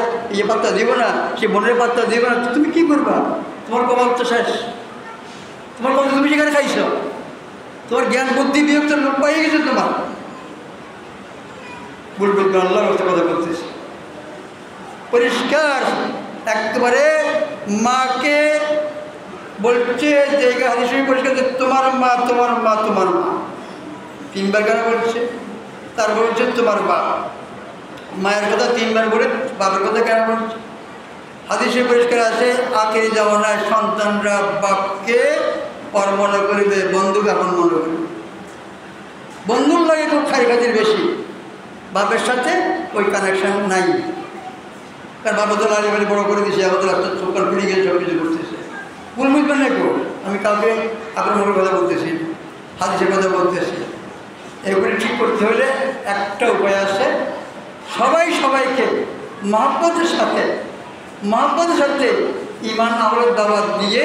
পাত্তা দেবো না, সেই বোনের পাত্তা দেবো না। তুমি কী করবা? তোমার কমাল তো শেষ, তোমার কমাল তুমি যেখানে খাইছ, তোমার জ্ঞান বুদ্ধি বিরক্ত লোক পাইয়ে গেছে তোমার। বলবে আল্লাহর কথা বলতেছি পরিষ্কার একেবারে। মাকে বলছে জায়গা হাদিস পরিষ্কার, তোমার মা তোমার মা তোমার মা, 3 বার কেন বলছে? তারপর হচ্ছে তোমার বাপ। মায়ের কথা 3 বার বলে বাবার কথা কেন বলছে? হাদিসে পরিষ্কার আছে, আখেরি জামানায় সন্তানরা বাপকে পর মনে করিবে, বন্ধুকে আপন মনে করিবে। বন্ধুর লাগে খুব খাতির বেশি, বাপের সাথে ওই কানেকশন নাই। কারণ বাবা তো লালি বাড়ি বড়ো করে দিয়েছে, আমাদের রাস্তার চোখকার ফিরে গিয়ে সব কিছু করতেছে। ভুল বুঝবেন না কেউ। আমি কাউকে আক্রমণের কথা বলতেছি, হাদিসের কথা বলতেছি। এগুলি ঠিক করতে হলে একটা উপায় আছে, সবাই সবাইকে মহব্বতের সাথে ইমান আমলের দাওয়াত দিয়ে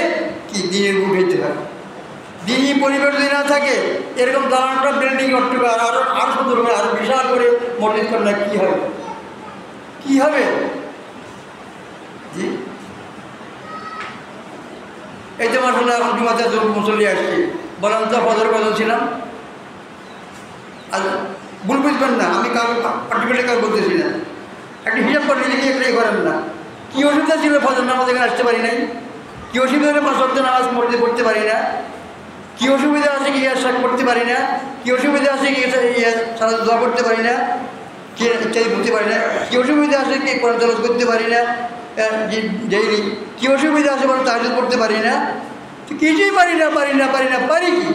কি দিনের উঠেতে হবে। দিনই পরিবার যদি না থাকে, এরকম দালানটা বিল্ডিং করতে হবে, আরও সুন্দর করে, আরও বিশাল করে মসজিদ করলে কী হবে? কী হবে? জি এই যে মাসাল্লাহ এখন জুমাতে মুসল্লি আসছি, বললাম তো ফজর কজন ছিলাম। আর ভুল বুঝবেন না, আমি কাউকে পার্টিকুলার কাউকে বলতেছি না, একটা হিসাব করে নিজেকে এটাই করেন না। কী অসুবিধা ছিল ফজর নামাজ এখানে আসতে পারি নাই? কী অসুবিধা হলে 5 ওয়াক্ত নামাজ মসজিদে পড়তে পারি না? কী অসুবিধা আছে কি শাক করতে পারি না? কী অসুবিধা আছে কি সারা দোয়া করতে পারি না? কি ইত্যাদি করতে পারি না? কী অসুবিধা আছে কি কোরআন তেলাওয়াত করতে পারি না ডেইলি? কী অসুবিধা আছে বলে তাহাজ্জুদ করতে পারি না? কিছুই পারি না, পারি কি?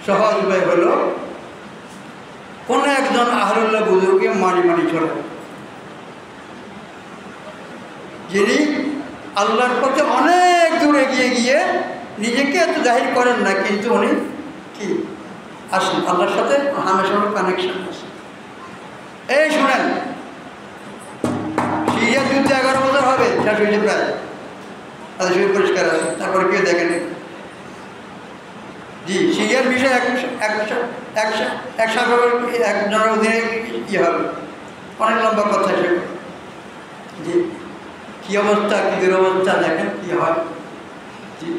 সহজ উপায় হলো কোনো একজন আহলুল্লাহ বুজুর্গকে মানি চলে, যিনি আল্লাহর পথে অনেক দূর এগিয়ে গিয়ে নিজেকে এত জাহির করেন না, কিন্তু উনি কি আসেন আল্লাহর সাথে হামেশা কানেকশন আছে। এই শুনেন, সিরিয়ার যুদ্ধে 11 বছর হবে, শেষ হয়েছে প্রায়, তাদের শরীর পরিষ্কার আছে, তারপরে কেউ দেখেন। জি, সিরিয়ার বিষয়ে একজনের অধীনে কী হবে, অনেক লম্বা কথা সে। জি, কী অবস্থা, কী দুরবস্থা, দেখেন কী হয়। জি,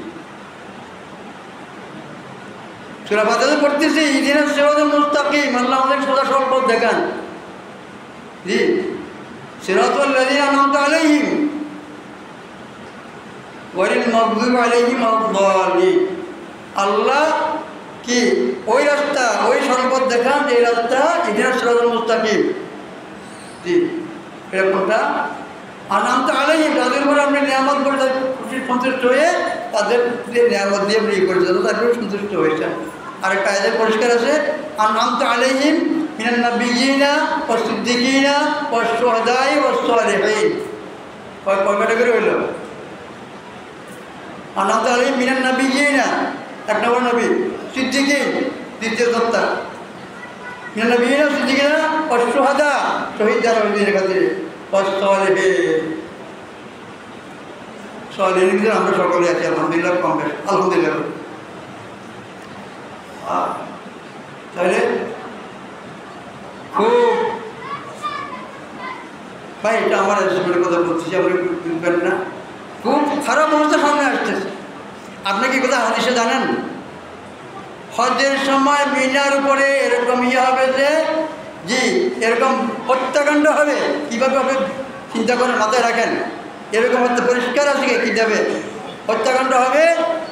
সূরা ফাতিহা পড়তেছি, ইহদিনাস সিরাতাল মুস্তাকিম, আল্লাহ আমাদের সোজা সরল পথ দেখান। জি, সিরাতাল লাযিনা আন'আমতা আলাইহিম গায়রিল মাগদুবি আলাইহিম ওয়াদ-দাল্লিন। আল্লাহ কি ওই রাস্তা, ওই সরল পথ দেখান, এই রাস্তা ইহদিনাস সিরাতাল মুস্তাকিম। জি, এরকমটা আন'আমতা আলাইহিম, যাদের উপর আপনি নিয়ামত করে খুশি সন্তুষ্ট হয়ে তাদের যে নিয়ামত দিয়ে আপনি করেছেন তাদের সন্তুষ্ট হয়েছেন। আরেকটা আয়াতে পরিষ্কার আছে, আন'আমতা আলাইহিম মিনান নাবিয়্যিনা ওয়াস সিদ্দিকিনা ওয়াস শুহাদাই ওয়াস সালিহিন। কয় ক্যাটাগরি হইল? আন'আমতা আলাইহিম মিনান নাবিয়্যিনা, এক নম্বর নবী, সিদ্দিকিন দ্বিতীয় দত্তা, মিনান নাবিয়্যিনা সিদ্দিকিনা ওয়াস শুহাদা, শহীদ যারা দিনের খাতিরে, ওয়াস সালিহিন। সালিহিন আমরা সকলে আছি আলহামদুলিল্লাহ, কম বেশ আলহামদুলিল্লাহ। তাহলে খুব ভাই, এটা আমার জীবনের কথা বলছি, আপনি বুঝবেন না, খুব খারাপ অবস্থা সামনে আসতেছে। আপনি কি কথা হাদিসে জানেন? হজের সময় মিনার উপরে এরকম হবে যে, জি, এরকম হত্যাকাণ্ড হবে। কীভাবে হবে চিন্তা করেন, মাথায় রাখেন। এরকম হত্যা পরিষ্কার আছে কী যাবে, হত্যাকাণ্ড হবে,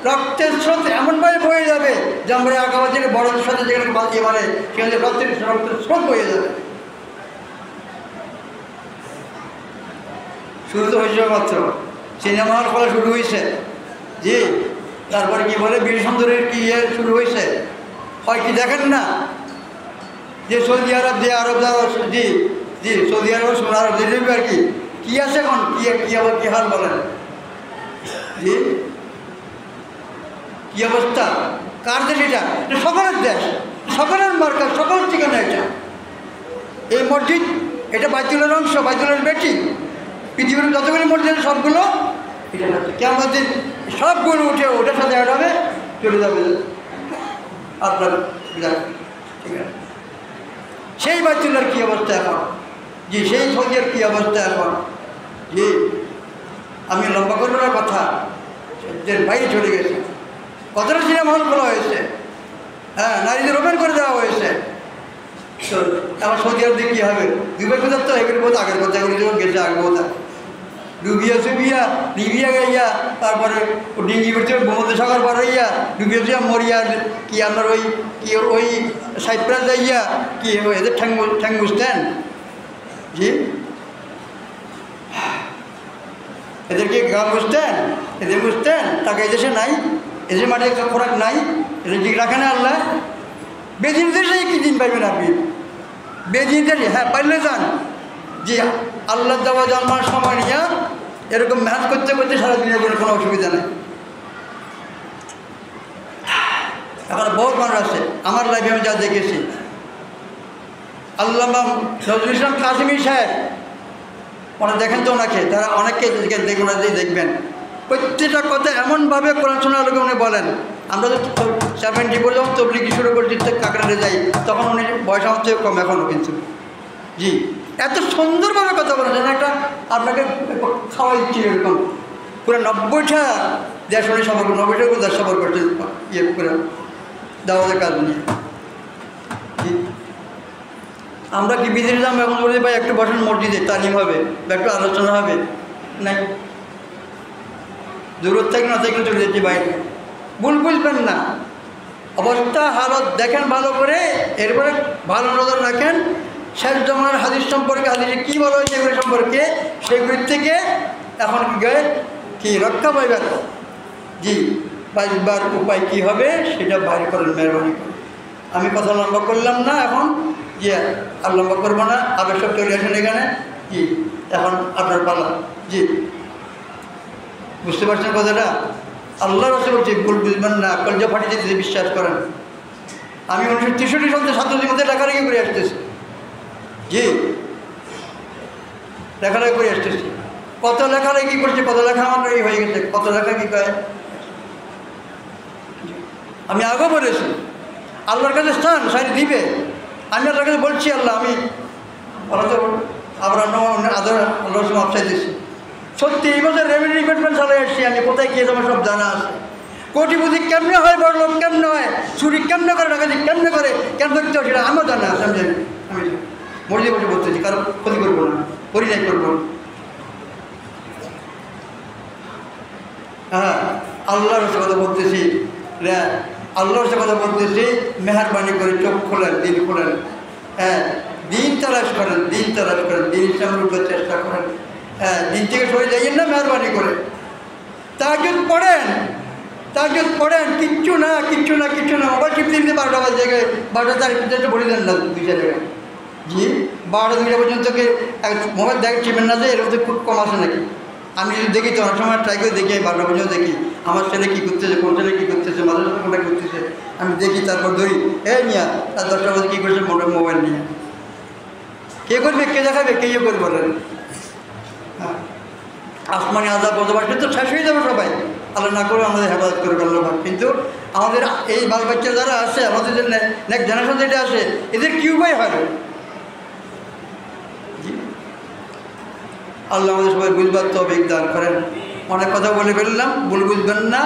রক্তের স্রোত এমনভাবে বয়ে যাবে যে আমরা আঁকাবার থেকে বড়দের সাথে যেখানে বাঁচিয়ে মানে সেখানে রক্তের স্রোত বয়ে যাবে। শুরু তো হয়েছে মাত্র, সিনেমা হল খোলা শুরু হয়েছে। জি, তারপরে কি বলে বীর সুন্দরের কি শুরু হয়েছে, হয় কি দেখেন না যে সৌদি আরব, যে আরব যাওয়া, জি জি, সৌদি আরব সোনা আরব দেখবে আর কি কী আছে এখন, কী আবার কী হাল বলেন। জি, কী অবস্থা, কার দেশ এটা? সকলের দেশ, সকলের মার্কা, সকল ঠিকানা এটা। এই মসজিদ এটা বাইতুলের অংশ, বাইতুলের বেটি। পৃথিবীর যতগুলি মসজিদ সবগুলো এটা কেমন দিন সবগুলো উঠে ওটার সাথে অ্যাড হবে, চলে যাবে আপনার। ঠিক আছে, সেই বাইতুল্লার কী অবস্থা এখন? জি, সেই সৌদির কী অবস্থা এখন? জি, আমি লম্বা করবো না কথা, যে বাইরে চলে গেছে, কতটা সিনেমা হল খোলা হয়েছে, হ্যাঁ, নারীদের ওপেন করে দেওয়া হয়েছে। তো আমার সৌদি আরবে কী হবে? দুবাই কোথাও তো এগুলি বোধ আগের কথা, এগুলি যখন গেছে আগে বোধ ডুবিয়া চুবিয়া লিবিয়া গাইয়া, তারপরে ডিঙ্গি করছে ভূমধ্যসাগর পার হইয়া ডুবিয়া চুবিয়া মরিয়া কি আপনার ওই সাইপ্রাস যাইয়া কি এদের ঠ্যাং বুঝতেন। জি, এদেরকে গা বুঝতেন, এদের বুঝতেন, টাকা এদেশে নাই, এদের মাঠে খোরাক নাই, এদের ঠিক রাখে না আল্লাহ। বেজিন দেশে কি দিন পাইবেন আপনি? বেজিন দেশে হ্যাঁ পাইলে যান। জি, আল্লাহ দেওয়া জন্মার সময় নিয়ে এরকম মেহনত করতে করতে সারাদিনের কোনো অসুবিধা নেই। এখন বহুত মানুষ আছে আমার লাইফে, আমি যা দেখেছি। আল্লামা নজরুল ইসলাম কাসিমি সাহেব, ওনারা দেখেন তো ওনাকে, তারা অনেককে দেখবেন, দেখবেন প্রত্যেকটা কথা এমনভাবে কোরআন শোনার লোকে উনি বলেন। আমরা তো 70 পরে যখন তবলিগি শুরু করছি কাকড়াতে যাই, তখন উনি বয়স আমার চেয়ে কম এখনও, কিন্তু জি এত সুন্দরভাবে কথা বলেন যেন একটা আপনাকে খাওয়া দিচ্ছি এরকম। পুরো 90টা দেশ উনি সফর, 90টা দেশ সফর করছে ইয়ে করে দাওয়াতের কাজ নিয়ে। জি, আমরা কি বিদেশে যাবো এখন বলতে ভাই একটু বসেন মসজিদে, তালিম হবে বা একটু আলোচনা হবে, নাই দূরত থেকে না থেকে চলে যাচ্ছি বাইরে। ভুল বুঝবেন না, অবস্থা হালত দেখেন ভালো করে, এরপরে ভালো নজর রাখেন। শেষ জমানার হাদিস সম্পর্কে, হাদিসে কী বলা হয়েছে এগুলি সম্পর্কে, সেগুলির থেকে এখন কি রক্ষা পাইবেন। জি, বাঁচবার উপায় কী হবে সেটা বাইরে করেন মেহরবানি করে। আমি কথা লম্বা করলাম না এখন, জি আর লম্বা করবো না, আবার সব চলে আসেন এখানে। জি, এখন আপনার পালা। জি, বুঝতে পারছেন কথাটা? আল্লাহ রাসূল বলছে ভুল বুঝবেন না, কলজা ফাটি যেতে বিশ্বাস করেন। আমি 1963 সালে ছাত্রদের মধ্যে লেখালেখি করে আসতেছি, জি লেখালেখি করে আসতেছি। কত লেখালেখি করছে, কত লেখা আমার এই হয়ে গেছে, কত লেখা কি কয়। আমি আগেও বলেছি আল্লাহর কাছে স্থান সারি দিবে। আমি আল্লাহর কাছে বলছি আল্লাহ আমি ওরা তো আবার আদর আল্লাহ মাপ চাইতেছি। সত্যি এই বছর রেভিনিউ ডিপার্টমেন্ট চালাই আসছি আমি, কোথায় গিয়ে আমার সব জানা আছে। কোটিপতি কেমনে হয়, বড় লোক কেমনে হয়, চুরি কেমনে করে, ডাকাতি কেমনে করে, কেন করতে হয় সেটা আমার জানা আছে। আমি জানি, আমি মর্জি বসে বলতেছি, কারো ক্ষতি করবো না, পরিণয় করবো না। হ্যাঁ আল্লাহর সাথে কথা বলতেছি, আল্লাহর সাথে কথা বলতেছি, মেহরবানি করে চোখ খোলেন, দিন খোলেন। হ্যাঁ দিন তালাশ করেন, দিন তালাশ করেন, দিন ইসলামের উপর চেষ্টা করেন। হ্যাঁ দিন থেকে সরে যাইয়েন না, মেহরবানি করে তাহাজ্জুদ পড়েন, তাহাজ্জুদ পড়েন। কিচ্ছু না, কিচ্ছু না, কিচ্ছু না। মোবাইল টিপতে টিপতে 12টা বাজে জায়গায়, 12টা তারিখ বলে দেন না 2-4 জায়গায়। জি 12টা 2টা পর্যন্ত মোবাইল টিপেন না, যে এর মধ্যে খুব কম আছে নাকি। আমি যদি দেখি তো অনেক সময় ট্রাই করে দেখি, 12টা পর্যন্ত দেখি আমার ছেলে কী করতেছে, কোন ছেলে কী করতেছে, মাদ্রাসা কোনটা করতেছে, আমি দেখি। তারপর ধরি নিয়া তার 10টা বাজে কী করছে মোবাইল নিয়ে। কে করবে, কে দেখাবে, কে ইয়ে করবে বলেন। হ্যাঁ আসমানি আজাব বসবাসে তো শেষ হয়ে যাবে সবাই, আল্লাহ না করে আমাদের হেফাজত করবে আল্লাহ। কিন্তু আমাদের এই বাল বাচ্চা যারা আছে, আমাদের যে নেক্সট জেনারেশন যেটা আসে, এদের কি উপায় হবে। আল্লাহ আমাদের সবাই বুঝবার তৌফিক দান করেন। অনেক কথা বলে ফেললাম, ভুল বুঝবেন না,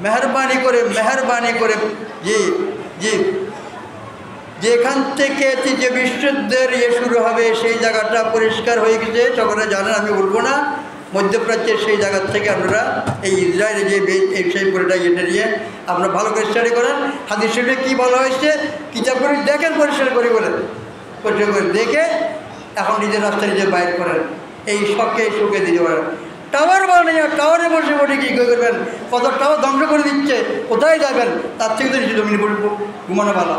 মেহরবানি করে, মেহরবানি করে। জি জি যেখান থেকে যে বিশুদ্ধের শুরু হবে সেই জায়গাটা পরিষ্কার হয়ে গেছে, সকলে জানেন, আমি বলবো না। মধ্যপ্রাচ্যের সেই জায়গার থেকে আপনারা এই ইসরায়েলে যে এই সেই পরিটা ইয়েটা নিয়ে আপনারা ভালো করে স্টাডি করেন। হাদিস শরীফে কী বলা হয়েছে কিতাব করে দেখেন, পরিষ্কার করে বলেন, পরিষ্কার করে দেখে এখন নিজের রাস্তা নিজে বাইর করেন। এই শখকে সুখে দিতে পারেন। টাওয়ার বানিয়ে টাওয়ারে বসে বসে কী করবেন, কত টাওয়ার ধ্বংস করে দিচ্ছে, কোথায় যাবেন, তার থেকে তো নিচে জমিনে ঘুমানো ভালো।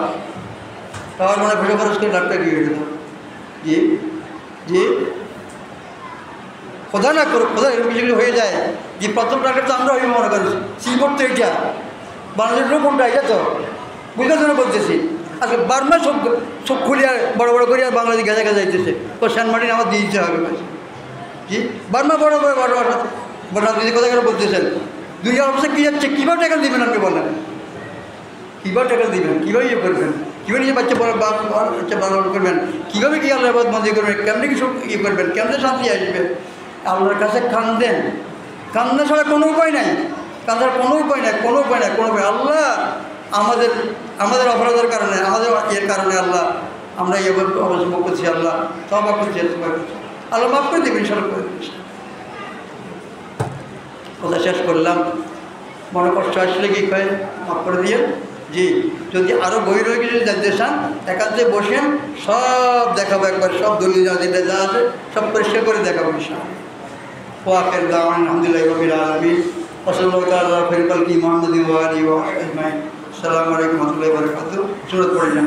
টাওয়ার মানে ভেসে খরচ করে লাখ টাকা দিয়ে যেত। জি জি খোদা না করো, খোদা এরকম কিছু হয়ে যায় যে প্রথম টার্গেট তো আমরা মনে করি সিলভর তো এইটা বাংলাদেশের কোনটা, এটা তো বুঝতে জন্য বলতেছি। আজকে বার্মা সব খুলিয়া বড় বড় করিয়া বাংলাদেশ গেজা গেজা যাইতেছে, তো সেন্ট মার্টিন আমার দিয়ে দিতে হবে। জি বার্মা বড় বড় বড় বড় রাজনীতি কথা কেন বলতেছেন। দুনিয়ার অবস্থা কী যাচ্ছে, কীভাবে টাকা দেবেন আপনি বলেন, কীভাবে টাকা দেবেন, কীভাবে ইয়ে করবেন, কীভাবে নিজের বাচ্চা বাচ্চা করবেন, কীভাবে কী আল্লাহ মন্দির করবেন, কেমনি কিছু ইয়ে করবেন, কেমনি শান্তি আসবে। আল্লাহর কাছে কান্দেন, কান্দা ছাড়া কোনো উপায় নাই, কান্দার কোনো উপায় নাই, কোনো উপায় নাই, কোনো উপায়। আল্লাহ আমাদের অপরাধের কারণে, আমাদের এর কারণে আল্লাহ আমরা এভাবে অবশ্য করছি, আল্লাহ তওবা করছি, আল্লাহ মাফ করে দেবেন, সরব করে দেবেন। কথা শেষ করলাম, মনে কষ্ট আসলে কী কয় মাফ করে দিয়ে। জি যদি আরও বই রয়ে গেছে জানতে চান, একান্তে বসেন, সব দেখাবো একবার, সব দলিল যেটা যা আছে সব পরিষ্কার করে দেখাবো ইনশাআল্লাহ। ওয়াকির দাওয়ান আলহামদুলিল্লাহি রাব্বিল আলামিন ওয়া সাল্লাল্লাহু আলা খায়রিল খালকি মুহাম্মাদিন ওয়া আলিহি ওয়া সাহবিহি আজমাইন। আসসালামু আলাইকুম ওয়া রাহমাতুল্লাহি ওয়া বারাকাতুহু। সূরা পড়ে যান।